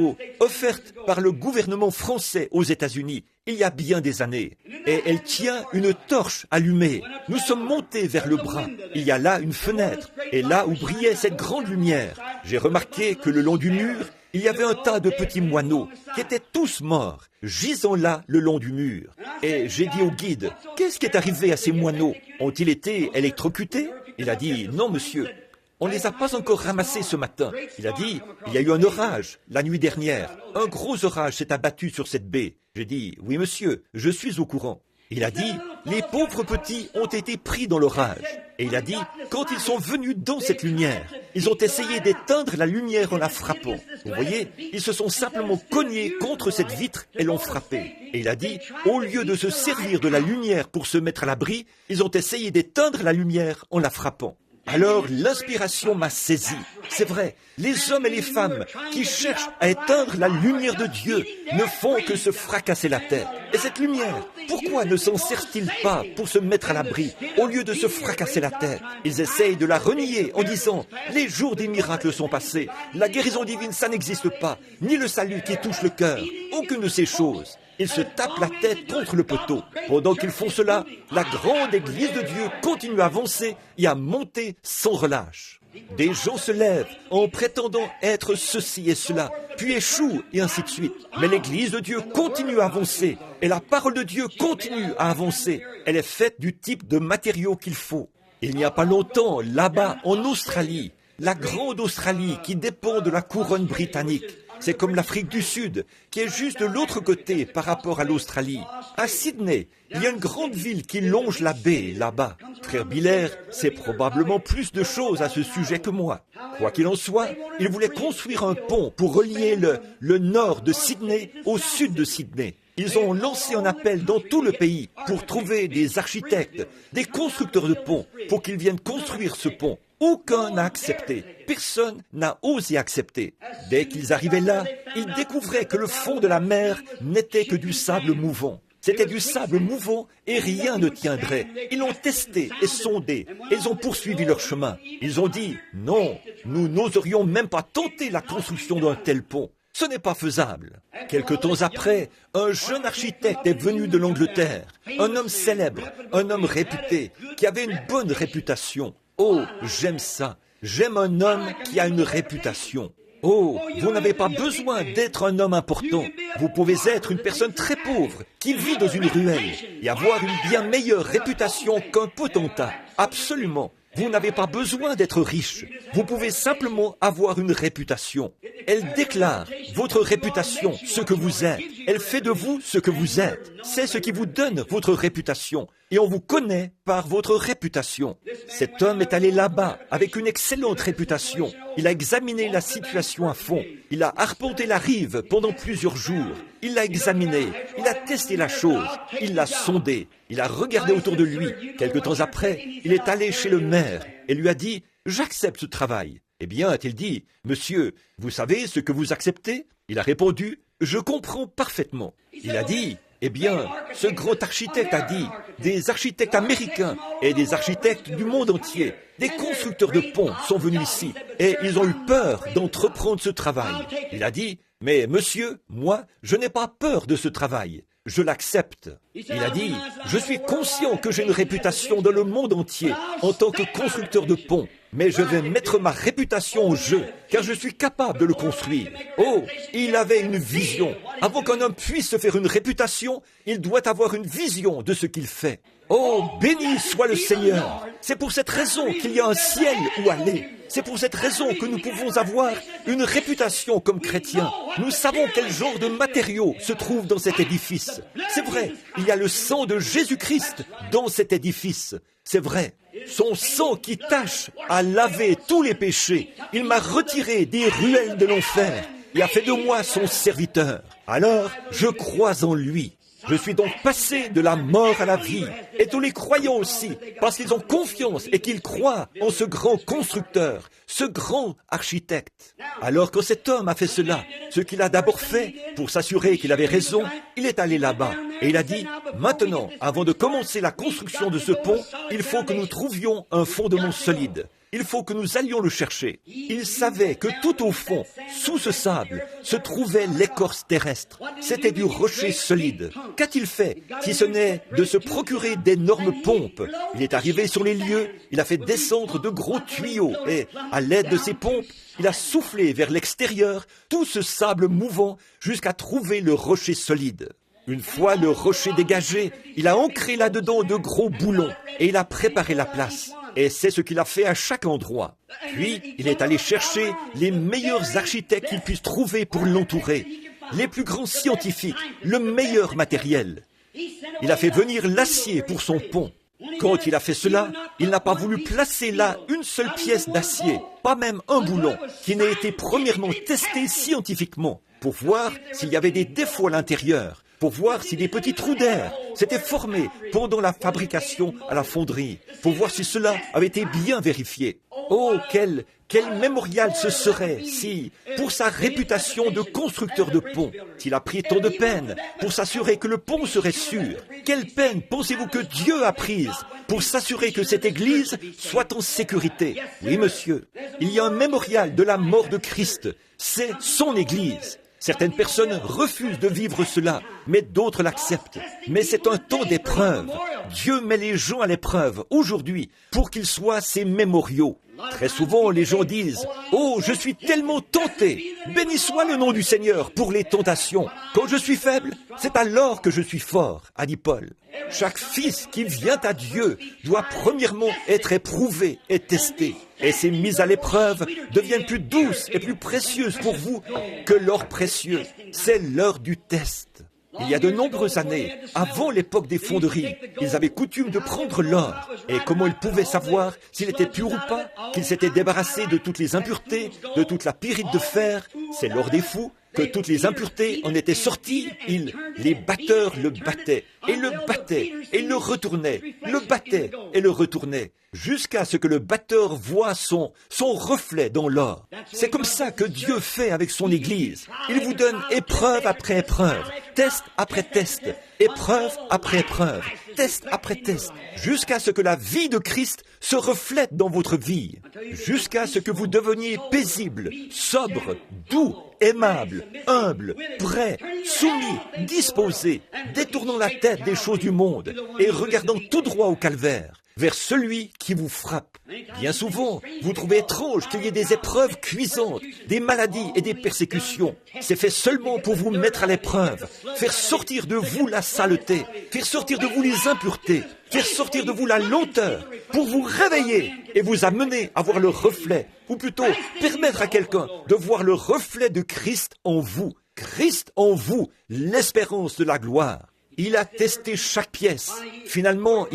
par le gouvernement français aux États-Unis il y a bien des années. Et elle tient une torche allumée. Nous sommes montés vers le bras. Il y a là une fenêtre. Et là où brillait cette grande lumière, j'ai remarqué que le long du mur, il y avait un tas de petits moineaux qui étaient tous morts, gisant là le long du mur. Et j'ai dit au guide, « Qu'est-ce qui est arrivé à ces moineaux? Ont-ils été électrocutés ?» Il a dit, « Non, monsieur, on ne les a pas encore ramassés ce matin. » Il a dit, « Il y a eu un orage la nuit dernière. Un gros orage s'est abattu sur cette baie. » J'ai dit, « Oui, monsieur, je suis au courant. » Il a dit, les pauvres petits ont été pris dans l'orage. Et il a dit, quand ils sont venus dans cette lumière, ils ont essayé d'éteindre la lumière en la frappant. Vous voyez, ils se sont simplement cognés contre cette vitre et l'ont frappée. Et il a dit, au lieu de se servir de la lumière pour se mettre à l'abri, ils ont essayé d'éteindre la lumière en la frappant. Alors l'inspiration m'a saisi. C'est vrai, les hommes et les femmes qui cherchent à éteindre la lumière de Dieu ne font que se fracasser la tête. Et cette lumière, pourquoi ne s'en servent-ils pas pour se mettre à l'abri au lieu de se fracasser la tête? Ils essayent de la renier en disant « Les jours des miracles sont passés, la guérison divine ça n'existe pas, ni le salut qui touche le cœur, aucune de ces choses. » Ils se tapent la tête contre le poteau. Pendant qu'ils font cela, la grande Église de Dieu continue à avancer et à monter sans relâche. Des gens se lèvent en prétendant être ceci et cela, puis échouent et ainsi de suite. Mais l'Église de Dieu continue à avancer et la parole de Dieu continue à avancer. Elle est faite du type de matériaux qu'il faut. Il n'y a pas longtemps, là-bas en Australie, la grande Australie qui dépend de la couronne britannique, c'est comme l'Afrique du Sud, qui est juste de l'autre côté par rapport à l'Australie. À Sydney, il y a une grande ville qui longe la baie là-bas. Frère Biller sait probablement plus de choses à ce sujet que moi. Quoi qu'il en soit, il voulait construire un pont pour relier le nord de Sydney au sud de Sydney. Ils ont lancé un appel dans tout le pays pour trouver des architectes, des constructeurs de ponts, pour qu'ils viennent construire ce pont. Aucun n'a accepté. Personne n'a osé accepter. Dès qu'ils arrivaient là, ils découvraient que le fond de la mer n'était que du sable mouvant. C'était du sable mouvant et rien ne tiendrait. Ils l'ont testé et sondé. Et ils ont poursuivi leur chemin. Ils ont dit, non, nous n'oserions même pas tenter la construction d'un tel pont. Ce n'est pas faisable. Quelque temps après, un jeune architecte est venu de l'Angleterre. Un homme célèbre, un homme réputé, qui avait une bonne réputation. Oh, j'aime ça. J'aime un homme qui a une réputation. Oh, vous n'avez pas besoin d'être un homme important. Vous pouvez être une personne très pauvre qui vit dans une ruelle et avoir une bien meilleure réputation qu'un potentat. Absolument. Vous n'avez pas besoin d'être riche. Vous pouvez simplement avoir une réputation. Elle déclare votre réputation, ce que vous êtes. Elle fait de vous ce que vous êtes. C'est ce qui vous donne votre réputation. Et on vous connaît par votre réputation. Cet homme est allé là-bas avec une excellente réputation. Il a examiné la situation à fond. Il a arpenté la rive pendant plusieurs jours. Il l'a examiné. Il a testé la chose. Il l'a sondé. Il a regardé autour de lui. Quelque temps après, il est allé chez le maire et lui a dit « J'accepte ce travail ». Eh bien, a-t-il dit « Monsieur, vous savez ce que vous acceptez ?» Il a répondu « Je comprends parfaitement ». Il a dit « Eh bien, ce grand architecte a dit, des architectes américains et des architectes du monde entier, des constructeurs de ponts sont venus ici et ils ont eu peur d'entreprendre ce travail. » Il a dit « Mais monsieur, moi, je n'ai pas peur de ce travail. Je l'accepte. » Il a dit « Je suis conscient que j'ai une réputation dans le monde entier en tant que constructeur de ponts. Mais je vais mettre ma réputation au jeu, car je suis capable de le construire. » Oh, il avait une vision. Avant qu'un homme puisse se faire une réputation, il doit avoir une vision de ce qu'il fait. Oh, béni soit le Seigneur. C'est pour cette raison qu'il y a un ciel où aller. C'est pour cette raison que nous pouvons avoir une réputation comme chrétiens. Nous savons quel genre de matériaux se trouve dans cet édifice. C'est vrai, il y a le sang de Jésus-Christ dans cet édifice. C'est vrai. Son sang qui tâche à laver tous les péchés. Il m'a retiré des ruelles de l'enfer et a fait de moi son serviteur. Alors, je crois en lui. Je suis donc passé de la mort à la vie. Et tous les croyants aussi, parce qu'ils ont confiance et qu'ils croient en ce grand constructeur, ce grand architecte. Alors quand cet homme a fait cela, ce qu'il a d'abord fait, pour s'assurer qu'il avait raison, il est allé là-bas. Et il a dit, maintenant, avant de commencer la construction de ce pont, il faut que nous trouvions un fondement solide. Il faut que nous allions le chercher. Il savait que tout au fond, sous ce sable, se trouvait l'écorce terrestre. C'était du rocher solide. Qu'a-t-il fait si ce n'est de se procurer d'énormes pompes? Il est arrivé sur les lieux, il a fait descendre de gros tuyaux et, à l'aide de ces pompes, il a soufflé vers l'extérieur tout ce sable mouvant jusqu'à trouver le rocher solide. Une fois le rocher dégagé, il a ancré là-dedans de gros boulons et il a préparé la place. Et c'est ce qu'il a fait à chaque endroit. Puis, il est allé chercher les meilleurs architectes qu'il puisse trouver pour l'entourer, les plus grands scientifiques, le meilleur matériel. Il a fait venir l'acier pour son pont. Quand il a fait cela, il n'a pas voulu placer là une seule pièce d'acier, pas même un boulon, qui n'ait été premièrement testé scientifiquement, pour voir s'il y avait des défauts à l'intérieur, pour voir si des petits trous d'air s'étaient formés pendant la fabrication à la fonderie, pour voir si cela avait été bien vérifié. Oh, quel mémorial ce serait si, pour sa réputation de constructeur de pont, s'il a pris tant de peine pour s'assurer que le pont serait sûr. Quelle peine pensez-vous que Dieu a prise pour s'assurer que cette église soit en sécurité? Oui, monsieur, il y a un mémorial de la mort de Christ. C'est son église. Certaines personnes refusent de vivre cela, mais d'autres l'acceptent. Mais c'est un temps d'épreuve. Dieu met les gens à l'épreuve aujourd'hui pour qu'ils soient ses mémoriaux. Très souvent, les gens disent « Oh, je suis tellement tenté. Béni soit le nom du Seigneur pour les tentations. Quand je suis faible, c'est alors que je suis fort, a dit Paul. Chaque fils qui vient à Dieu doit premièrement être éprouvé et testé. Et ces mises à l'épreuve deviennent plus douces et plus précieuses pour vous que l'or précieux. C'est l'heure du test. Il y a de nombreuses années, avant l'époque des fonderies, ils avaient coutume de prendre l'or. Et comment ils pouvaient savoir s'il était pur ou pas, qu'il s'était débarrassé de toutes les impuretés, de toute la pyrite de fer? C'est l'or des fous. Que toutes les impuretés en étaient sorties, les batteurs le battaient, et le battaient, et le retournaient, le battaient, et le retournaient, jusqu'à ce que le batteur voie son reflet dans l'or. C'est comme ça que Dieu fait avec son Église. Il vous donne épreuve après épreuve, test après test, épreuve après épreuve, test après test, jusqu'à ce que la vie de Christ se reflète dans votre vie, jusqu'à ce que vous deveniez paisible, sobre, doux, aimable, humble, prêt, soumis, disposé, détournant la tête des choses du monde et regardant tout droit au calvaire, vers celui qui vous frappe. Bien souvent, vous trouvez étrange qu'il y ait des épreuves cuisantes, des maladies et des persécutions. C'est fait seulement pour vous mettre à l'épreuve, faire sortir de vous la saleté, faire sortir de vous les impuretés, faire sortir de vous la lenteur, pour vous réveiller et vous amener à voir le reflet, ou plutôt permettre à quelqu'un de voir le reflet de Christ en vous. Christ en vous, l'espérance de la gloire. Il a testé chaque pièce. Finalement,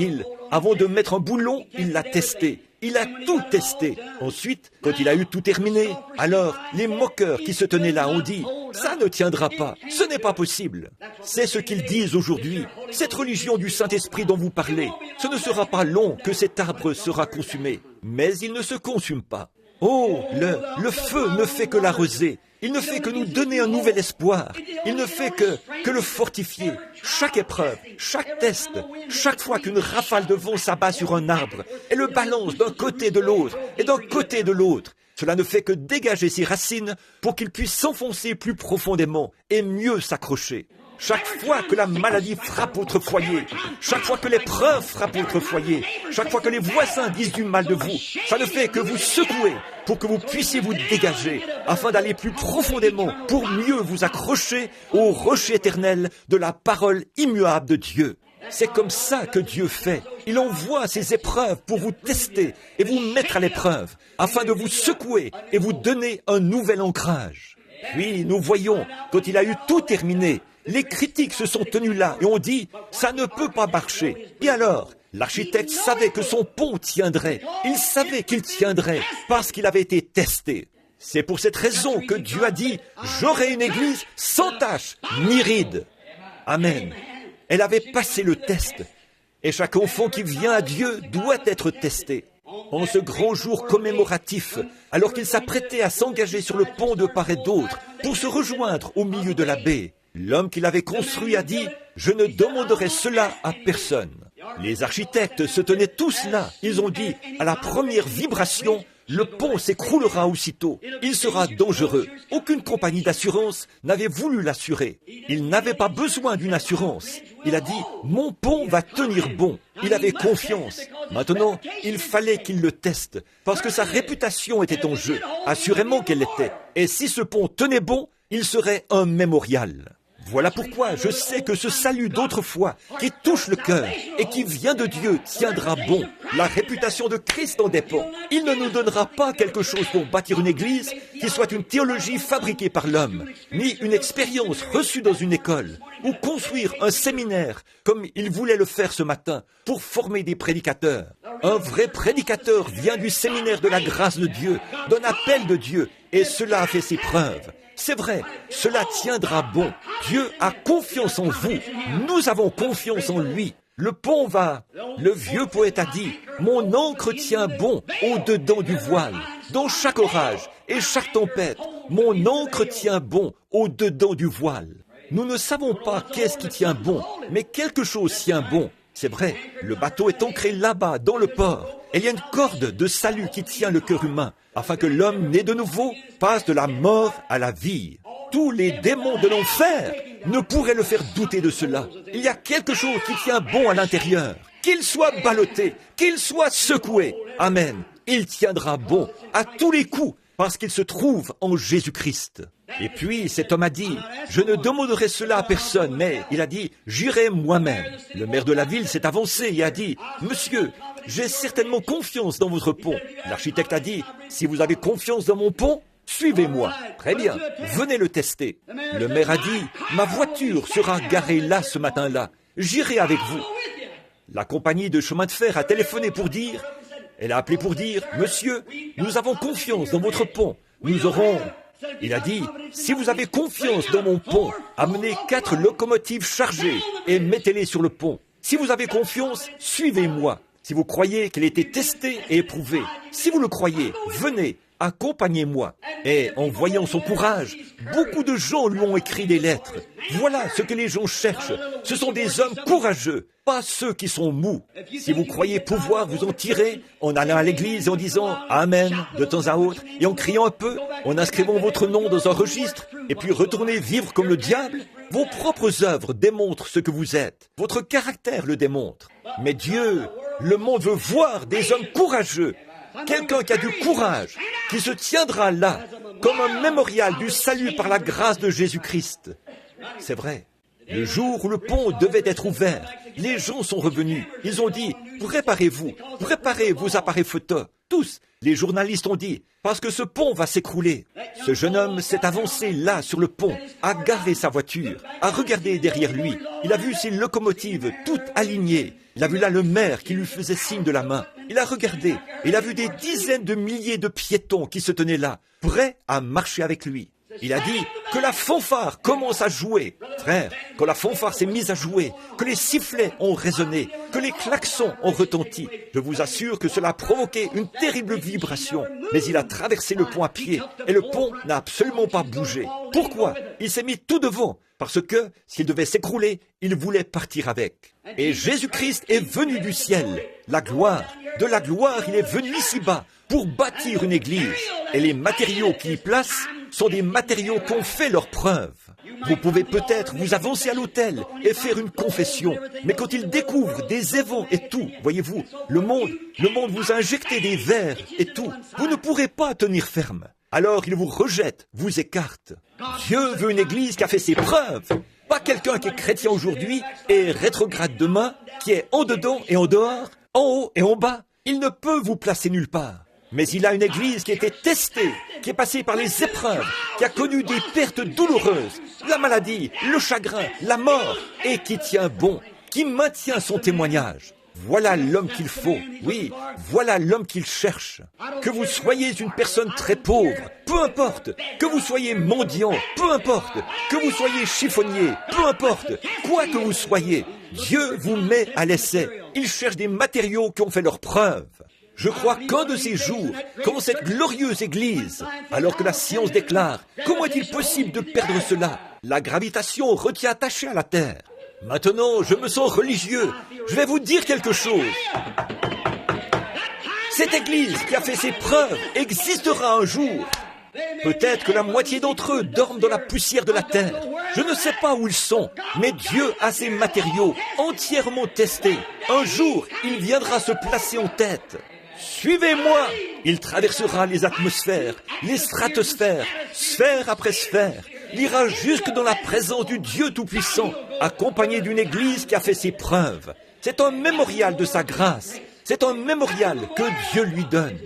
avant de mettre un boulon, il l'a testé. Il a tout testé. Ensuite, quand il a eu tout terminé, alors les moqueurs qui se tenaient là ont dit « Ça ne tiendra pas, ce n'est pas possible ». C'est ce qu'ils disent aujourd'hui. Cette religion du Saint-Esprit dont vous parlez, ce ne sera pas long que cet arbre sera consumé. Mais il ne se consume pas. Oh, le feu ne fait que l'arroser. Il ne fait que nous donner un nouvel espoir. Il ne fait que le fortifier. Chaque épreuve, chaque test, chaque fois qu'une rafale de vent s'abat sur un arbre et le balance d'un côté de l'autre et d'un côté de l'autre, cela ne fait que dégager ses racines pour qu'il puisse s'enfoncer plus profondément et mieux s'accrocher. Chaque fois que la maladie frappe votre foyer, chaque fois que l'épreuve frappe votre foyer, chaque fois que les voisins disent du mal de vous, ça ne fait que vous secouer pour que vous puissiez vous dégager, afin d'aller plus profondément, pour mieux vous accrocher au rocher éternel de la parole immuable de Dieu. C'est comme ça que Dieu fait. Il envoie ces épreuves pour vous tester et vous mettre à l'épreuve, afin de vous secouer et vous donner un nouvel ancrage. Puis nous voyons, quand il a eu tout terminé, les critiques se sont tenus là et ont dit « ça ne peut pas marcher ». Et alors, l'architecte savait que son pont tiendrait. Il savait qu'il tiendrait parce qu'il avait été testé. C'est pour cette raison que Dieu a dit « j'aurai une église sans tache ni ride ». Amen. Elle avait passé le test. Et chaque enfant qui vient à Dieu doit être testé. En ce grand jour commémoratif, alors qu'il s'apprêtait à s'engager sur le pont de part et d'autre pour se rejoindre au milieu de la baie, L'homme qui l'avait construit a dit, « Je ne demanderai cela à personne. » Les architectes se tenaient tous là. Ils ont dit, à la première vibration, le pont s'écroulera aussitôt. Il sera dangereux. Aucune compagnie d'assurance n'avait voulu l'assurer. Il n'avait pas besoin d'une assurance. Il a dit, mon pont va tenir bon. Il avait confiance. Maintenant, il fallait qu'il le teste, parce que sa réputation était en jeu. Assurément qu'elle l'était. Et si ce pont tenait bon, il serait un mémorial. Voilà pourquoi je sais que ce salut d'autrefois, qui touche le cœur et qui vient de Dieu, tiendra bon. La réputation de Christ en dépend. Il ne nous donnera pas quelque chose pour bâtir une église qui soit une théologie fabriquée par l'homme, ni une expérience reçue dans une école, ou construire un séminaire comme il voulait le faire ce matin pour former des prédicateurs. Un vrai prédicateur vient du séminaire de la grâce de Dieu, d'un appel de Dieu, et cela a fait ses preuves. C'est vrai, cela tiendra bon. Dieu a confiance en vous. Nous avons confiance en lui. Le pont va. Le vieux poète a dit, mon ancre tient bon au-dedans du voile. Dans chaque orage et chaque tempête, mon ancre tient bon au-dedans du voile. Nous ne savons pas qu'est-ce qui tient bon, mais quelque chose tient bon. C'est vrai, le bateau est ancré là-bas, dans le port. Et il y a une corde de salut qui tient le cœur humain, afin que l'homme né de nouveau passe de la mort à la vie. Tous les démons de l'enfer ne pourraient le faire douter de cela. Il y a quelque chose qui tient bon à l'intérieur. Qu'il soit ballotté, qu'il soit secoué. Amen. Il tiendra bon à tous les coups, parce qu'il se trouve en Jésus-Christ. Et puis cet homme a dit, je ne demanderai cela à personne, mais il a dit, j'irai moi-même. Le maire de la ville s'est avancé et a dit, monsieur, j'ai certainement confiance dans votre pont. L'architecte a dit, si vous avez confiance dans mon pont, suivez-moi. Très bien, venez le tester. Le maire a dit, ma voiture sera garée là ce matin-là. J'irai avec vous. La compagnie de chemin de fer a téléphoné pour dire, elle a appelé pour dire, monsieur, nous avons confiance dans votre pont. Nous aurons... Il a dit, si vous avez confiance dans mon pont, amenez 4 locomotives chargées et mettez-les sur le pont. Si vous avez confiance, suivez-moi. Si vous croyez qu'elle a été testée et éprouvée, si vous le croyez, venez, accompagnez-moi. Et en voyant son courage, beaucoup de gens lui ont écrit des lettres. Voilà ce que les gens cherchent. Ce sont des hommes courageux, pas ceux qui sont mous. Si vous croyez pouvoir vous en tirer en allant à l'église et en disant « Amen » de temps à autre et en criant un peu, en inscrivant votre nom dans un registre et puis retournez vivre comme le diable, vos propres œuvres démontrent ce que vous êtes. Votre caractère le démontre. Mais Dieu, le monde veut voir des hommes courageux. Quelqu'un qui a du courage, qui se tiendra là, comme un mémorial du salut par la grâce de Jésus-Christ. C'est vrai. Le jour où le pont devait être ouvert, les gens sont revenus. Ils ont dit, préparez-vous, préparez vos appareils photo. Tous, les journalistes ont dit, parce que ce pont va s'écrouler. Ce jeune homme s'est avancé là sur le pont, a garé sa voiture, a regardé derrière lui. Il a vu ses locomotives toutes alignées. Il a vu là le maire qui lui faisait signe de la main. Il a regardé, il a vu des dizaines de milliers de piétons qui se tenaient là, prêts à marcher avec lui. Il a dit que la fanfare commence à jouer. Frère, quand la fanfare s'est mise à jouer, que les sifflets ont résonné, que les klaxons ont retenti, je vous assure que cela a provoqué une terrible vibration. Mais il a traversé le pont à pied et le pont n'a absolument pas bougé. Pourquoi? Il s'est mis tout devant, parce que s'il devait s'écrouler, il voulait partir avec. Et Jésus-Christ est venu du ciel, la gloire. De la gloire, il est venu ici-bas pour bâtir une église. Et les matériaux qu'il y place sont des matériaux qui ont fait leur preuve. Vous pouvez peut-être vous avancer à l'autel et faire une confession, mais quand il découvre des évents et tout, voyez-vous, le monde vous a injecté des vers et tout, vous ne pourrez pas tenir ferme. Alors il vous rejette, vous écarte. Dieu veut une église qui a fait ses preuves, pas quelqu'un qui est chrétien aujourd'hui et rétrograde demain, qui est en dedans et en dehors, en haut et en bas. Il ne peut vous placer nulle part. Mais il a une église qui a été testée, qui est passée par les épreuves, qui a connu des pertes douloureuses, la maladie, le chagrin, la mort, et qui tient bon, qui maintient son témoignage. Voilà l'homme qu'il faut, oui, voilà l'homme qu'il cherche. Que vous soyez une personne très pauvre, peu importe. Que vous soyez mendiant, peu importe. Que vous soyez chiffonnier, peu importe. Quoi que vous soyez, Dieu vous met à l'essai. Il cherche des matériaux qui ont fait leur preuve. Je crois qu'un de ces jours, quand cette glorieuse Église, alors que la science déclare, comment est-il possible de perdre cela? La gravitation retient attaché à la Terre. Maintenant, je me sens religieux. Je vais vous dire quelque chose. Cette Église qui a fait ses preuves existera un jour. Peut-être que la moitié d'entre eux dorment dans la poussière de la terre. Je ne sais pas où ils sont, mais Dieu a ses matériaux entièrement testés. Un jour, il viendra se placer en tête. Suivez-moi! Il traversera les atmosphères, les stratosphères, sphère après sphère. Il ira jusque dans la présence du Dieu Tout-Puissant, accompagné d'une Église qui a fait ses preuves. C'est un mémorial de sa grâce. C'est un mémorial que Dieu lui donne.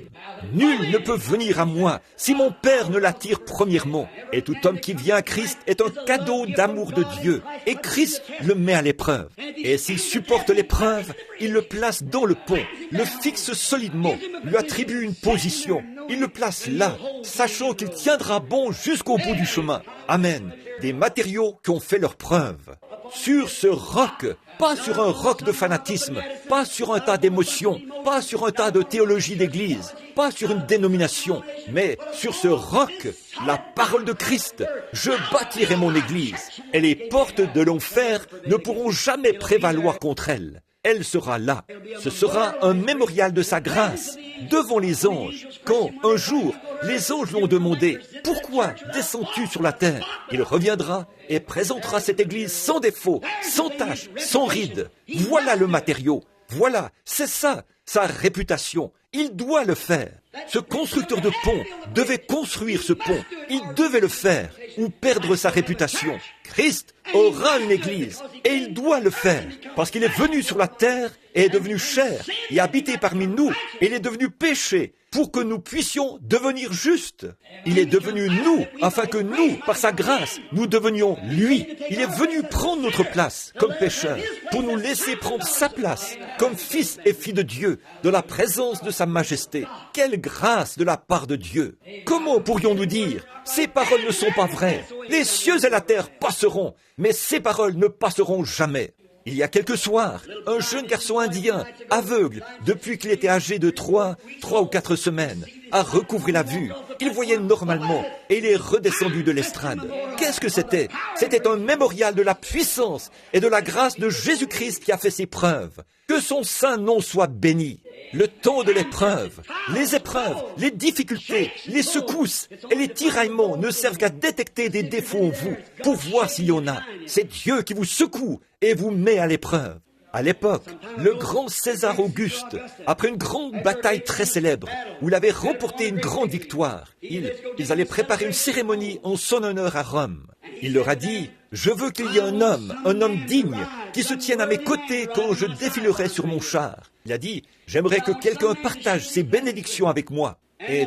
Nul ne peut venir à moi si mon Père ne l'attire premièrement. Et tout homme qui vient à Christ est un cadeau d'amour de Dieu. Et Christ le met à l'épreuve. Et s'il supporte l'épreuve, il le place dans le pont, le fixe solidement, lui attribue une position. Il le place là, sachant qu'il tiendra bon jusqu'au bout du chemin. Amen. Des matériaux qui ont fait leur preuve. Sur ce roc, pas sur un roc de fanatisme, pas sur un tas d'émotions, pas sur un tas de théologie d'église, pas sur une dénomination, mais sur ce roc, la parole de Christ, je bâtirai mon église, et les portes de l'enfer ne pourront jamais prévaloir contre elle. Elle sera là. Ce sera un mémorial de sa grâce devant les anges. Quand, un jour, les anges l'ont demandé, « Pourquoi descends-tu sur la terre ?» Il reviendra et présentera cette église sans défaut, sans tache, sans ride. Voilà le matériau. Voilà, c'est ça, sa réputation. Il doit le faire. Ce constructeur de pont devait construire ce pont. Il devait le faire ou perdre sa réputation. Christ aura une église et il doit le faire parce qu'il est venu sur la terre et est devenu chair et habité parmi nous et il est devenu péché pour que nous puissions devenir justes. Il est devenu nous afin que nous, par sa grâce, nous devenions lui. Il est venu prendre notre place comme pécheurs pour nous laisser prendre sa place comme fils et filles de Dieu dans la présence de sa majesté. Quelle grâce de la part de Dieu! Comment pourrions-nous dire « Ces paroles ne sont pas vraies. Les cieux et la terre passeront, mais ces paroles ne passeront jamais. » Il y a quelques soirs, un jeune garçon indien, aveugle, depuis qu'il était âgé de 3 ou 4 semaines, a recouvré la vue. Il voyait normalement et il est redescendu de l'estrade. Qu'est-ce que c'était? C'était un mémorial de la puissance et de la grâce de Jésus-Christ qui a fait ses preuves. Que son saint nom soit béni. Le temps de l'épreuve, les épreuves, les difficultés, les secousses et les tiraillements ne servent qu'à détecter des défauts en vous pour voir s'il y en a. C'est Dieu qui vous secoue et vous met à l'épreuve. À l'époque, le grand César Auguste, après une grande bataille très célèbre, où il avait remporté une grande victoire, ils allaient préparer une cérémonie en son honneur à Rome. Il leur a dit, « Je veux qu'il y ait un homme digne, qui se tienne à mes côtés quand je défilerai sur mon char. » Il a dit, « J'aimerais que quelqu'un partage ses bénédictions avec moi. » Et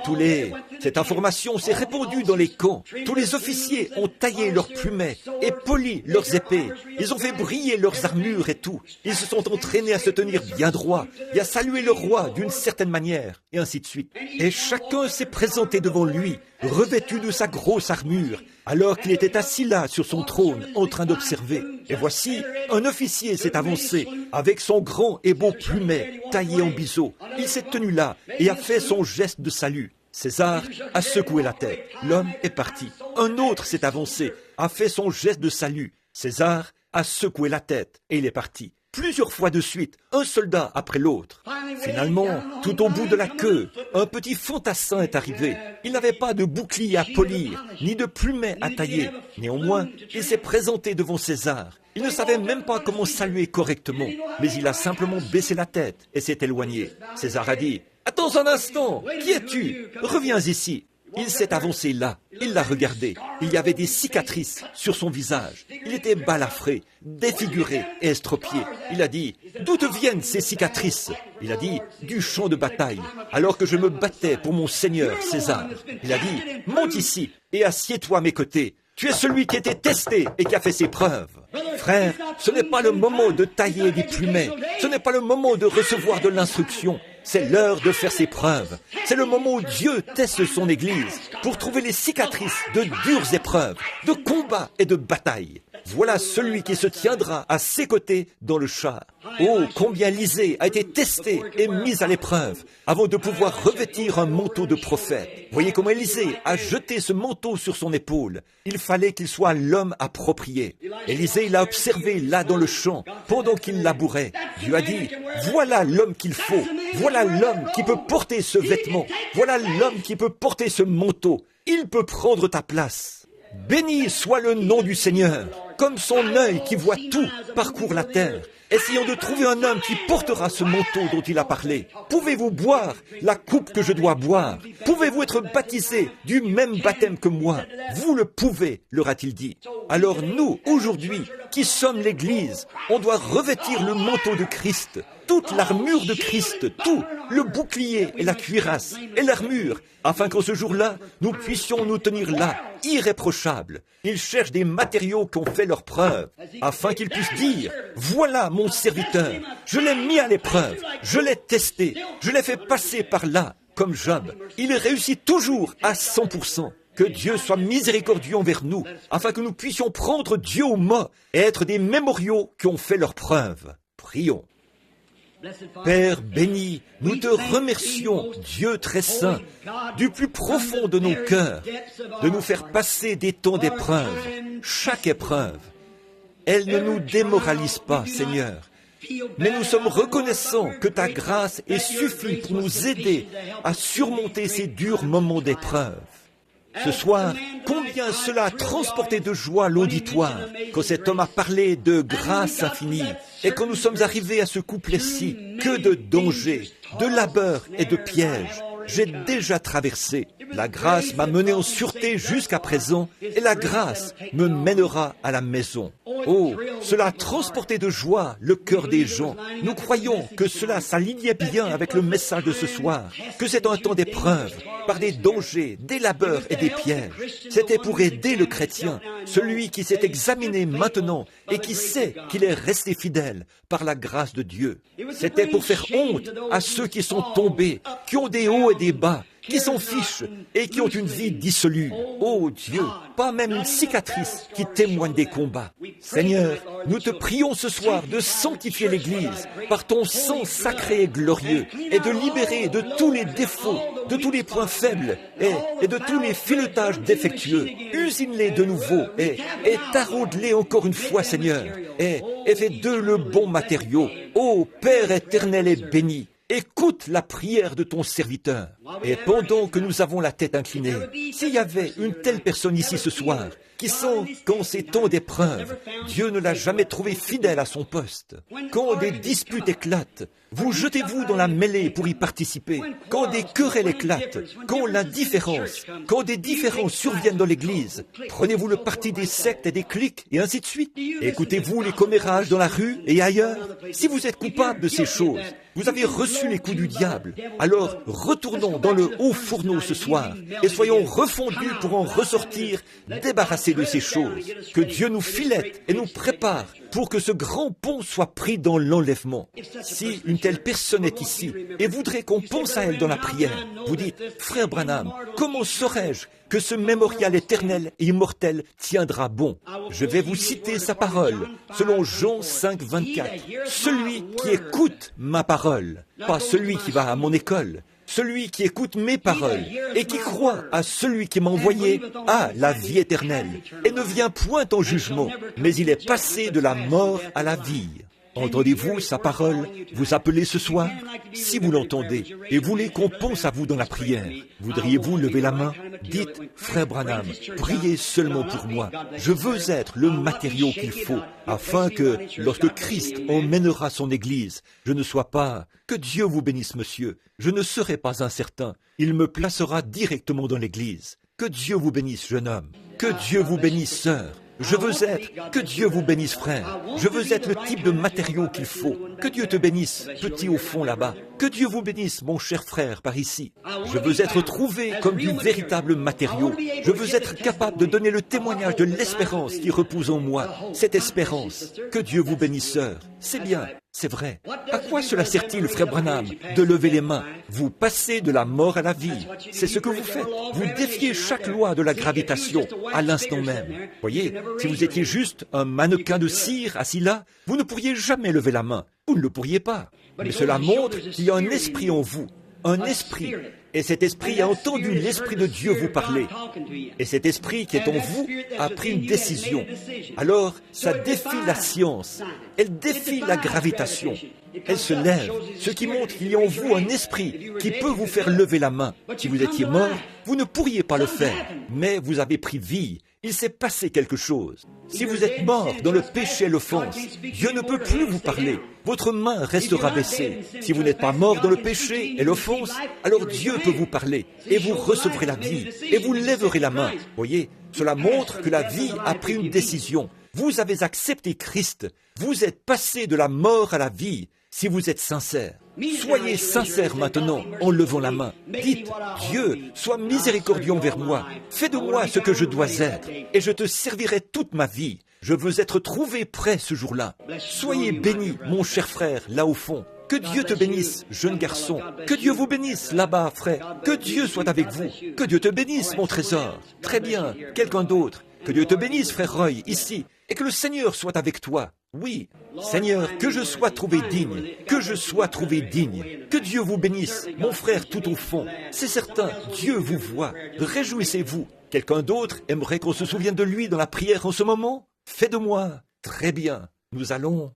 cette information s'est répandue dans les camps. Tous les officiers ont taillé leurs plumets et poli leurs épées. Ils ont fait briller leurs armures et tout. Ils se sont entraînés à se tenir bien droit et à saluer le roi d'une certaine manière, et ainsi de suite. Et chacun s'est présenté devant lui, revêtu de sa grosse armure, alors qu'il était assis là sur son trône en train d'observer. Et voici, un officier s'est avancé avec son grand et beau plumet taillé en biseau. Il s'est tenu là et a fait son geste de salut. César a secoué la tête. L'homme est parti. Un autre s'est avancé, a fait son geste de salut. César a secoué la tête et il est parti. Plusieurs fois de suite, un soldat après l'autre. Finalement, tout au bout de la queue, un petit fantassin est arrivé. Il n'avait pas de bouclier à polir, ni de plumet à tailler. Néanmoins, il s'est présenté devant César. Il ne savait même pas comment saluer correctement, mais il a simplement baissé la tête et s'est éloigné. César a dit, « Attends un instant, qui es-tu? Reviens ici. » Il s'est avancé là, il l'a regardé. Il y avait des cicatrices sur son visage. Il était balafré, défiguré et estropié. Il a dit, « D'où te viennent ces cicatrices ?» Il a dit, « Du champ de bataille, alors que je me battais pour mon seigneur César. » Il a dit, « Monte ici et assieds-toi à mes côtés. Tu es celui qui était testé et qui a fait ses preuves. » Frère, ce n'est pas le moment de tailler des plumets. Ce n'est pas le moment de recevoir de l'instruction. C'est l'heure de faire ses preuves. C'est le moment où Dieu teste son Église pour trouver les cicatrices de dures épreuves, de combats et de batailles. Voilà celui qui se tiendra à ses côtés dans le char. Oh, combien Élisée a été testé et mis à l'épreuve avant de pouvoir revêtir un manteau de prophète. Voyez comment Élisée a jeté ce manteau sur son épaule. Il fallait qu'il soit l'homme approprié. Élisée l'a observé là dans le champ pendant qu'il labourait. Dieu a dit, voilà l'homme qu'il faut. Voilà l'homme qui peut porter ce vêtement. Voilà l'homme qui peut porter ce manteau. Il peut prendre ta place. Béni soit le nom du Seigneur. Comme son œil qui voit tout parcourt la terre. Essayons de trouver un homme qui portera ce manteau dont il a parlé. Pouvez-vous boire la coupe que je dois boire? Pouvez-vous être baptisé du même baptême que moi? Vous le pouvez, leur a-t-il dit. Alors nous, aujourd'hui, qui sommes l'Église, on doit revêtir le manteau de Christ, toute l'armure de Christ, tout, le bouclier et la cuirasse et l'armure, afin qu'en ce jour-là, nous puissions nous tenir là, irréprochables. Ils cherchent des matériaux qui ont fait leur preuve, afin qu'ils puissent dire, voilà mon serviteur, je l'ai mis à l'épreuve, je l'ai testé, je l'ai fait passer par là, comme Job. Il réussit toujours à 100%. Que Dieu soit miséricordieux envers nous, afin que nous puissions prendre Dieu au mot et être des mémoriaux qui ont fait leur preuve. Prions. Père béni, nous te remercions, Dieu très saint, du plus profond de nos cœurs, de nous faire passer des temps d'épreuve, chaque épreuve. Elle ne nous démoralise pas, Seigneur, mais nous sommes reconnaissants que ta grâce est suffisante pour nous aider à surmonter ces durs moments d'épreuve. Ce soir, combien cela a transporté de joie l'auditoire quand cet homme a parlé de grâce infinie et quand nous sommes arrivés à ce couplet-ci, que de dangers, de labeurs et de pièges j'ai déjà traversé. La grâce m'a mené en sûreté jusqu'à présent et la grâce me mènera à la maison. Oh, cela a transporté de joie le cœur des gens. Nous croyons que cela s'alignait bien avec le message de ce soir, que c'est un temps d'épreuve, par des dangers, des labeurs et des pièges. C'était pour aider le chrétien, celui qui s'est examiné maintenant et qui sait qu'il est resté fidèle par la grâce de Dieu. C'était pour faire honte à ceux qui sont tombés, qui ont des hauts et des bas, qui s'en fichent et qui ont une vie dissolue. Oh Dieu, pas même une cicatrice qui témoigne des combats. Seigneur, nous te prions ce soir de sanctifier l'Église par ton sang sacré et glorieux et de libérer de tous les défauts, de tous les points faibles et de tous les filetages défectueux. Usine-les de nouveau et taraude-les encore une fois, Seigneur, et fais d'eux le bon matériau. Ô Père éternel et béni, écoute la prière de ton serviteur. Et pendant que nous avons la tête inclinée, s'il y avait une telle personne ici ce soir, qui sent qu'en ces temps d'épreuve, Dieu ne l'a jamais trouvé fidèle à son poste. Quand des disputes éclatent, vous jetez-vous dans la mêlée pour y participer. Quand des querelles éclatent, quand l'indifférence, quand des différences surviennent dans l'Église, prenez-vous le parti des sectes et des cliques et ainsi de suite. Écoutez-vous les commérages dans la rue et ailleurs. Si vous êtes coupable de ces choses, vous avez reçu les coups du diable. Alors retournons dans le haut fourneau ce soir et soyons refondus pour en ressortir débarrassés de ces choses. Que Dieu nous filette et nous prépare pour que ce grand pont soit pris dans l'enlèvement. Si une telle personne est ici et voudrait qu'on pense à elle dans la prière, vous dites, frère Branham, comment saurais-je que ce mémorial éternel et immortel tiendra bon? Je vais vous citer sa parole, selon Jean 5, 24. Celui qui écoute ma parole, pas celui qui va à mon école, celui qui écoute mes paroles et qui croit à celui qui m'a envoyé a la vie éternelle et ne vient point en jugement, mais il est passé de la mort à la vie. Entendez-vous sa parole vous appelez ce soir? Si vous l'entendez et voulez qu'on pense à vous dans la prière, voudriez-vous lever la main? Dites, frère Branham, priez seulement pour moi. Je veux être le matériau qu'il faut, afin que, lorsque Christ emmènera son Église, je ne sois pas... Que Dieu vous bénisse, monsieur. Je ne serai pas incertain. Il me placera directement dans l'Église. Que Dieu vous bénisse, jeune homme. Que Dieu vous bénisse, sœur. Je veux être, que Dieu vous bénisse, frère. Je veux être le type de matériau qu'il faut. Que Dieu te bénisse, petit au fond là-bas. Que Dieu vous bénisse, mon cher frère, par ici. Je veux être trouvé comme du véritable matériau. Je veux être capable de donner le témoignage de l'espérance qui repose en moi. Cette espérance. Que Dieu vous bénisse, sœur. C'est bien. C'est vrai. À quoi cela sert-il, frère Branham, de lever les mains? Vous passez de la mort à la vie. C'est ce que vous faites. Vous défiez chaque loi de la gravitation à l'instant même. Voyez, si vous étiez juste un mannequin de cire assis là, vous ne pourriez jamais lever la main. Vous ne le pourriez pas. Mais cela montre qu'il y a un esprit en vous. Un esprit. Et cet esprit a entendu l'Esprit de Dieu vous parler. Et cet esprit qui est en vous a pris une décision. Alors, ça défie la science. Elle défie la gravitation. Elle se lève, ce qui montre qu'il y a en vous un esprit qui peut vous faire lever la main. Si vous étiez mort, vous ne pourriez pas le faire. Mais vous avez pris vie. Il s'est passé quelque chose. Si vous êtes mort dans le péché et l'offense, Dieu ne peut plus vous parler. Votre main restera baissée. Si vous n'êtes pas mort dans le péché et l'offense, alors Dieu peut vous parler et vous recevrez la vie et vous lèverez la main. Voyez, cela montre que la vie a pris une décision. Vous avez accepté Christ. Vous êtes passé de la mort à la vie si vous êtes sincère. Soyez sincère maintenant en levant la main. Dites, Dieu, sois miséricordieux envers moi. Fais de moi ce que je dois être et je te servirai toute ma vie. Je veux être trouvé prêt ce jour-là. Soyez béni, mon cher frère, là au fond. Que Dieu te bénisse, jeune garçon. Que Dieu vous bénisse là-bas, frère. Que Dieu soit avec vous. Que Dieu te bénisse, mon trésor. Très bien. Quelqu'un d'autre. Que Dieu te bénisse, frère Roy, ici. Et que le Seigneur soit avec toi. Oui. Seigneur, que je sois trouvé digne. Que je sois trouvé digne. Que Dieu vous bénisse, mon frère tout au fond. C'est certain, Dieu vous voit. Réjouissez-vous. Quelqu'un d'autre aimerait qu'on se souvienne de lui dans la prière en ce moment? Fais de moi. Très bien. Nous allons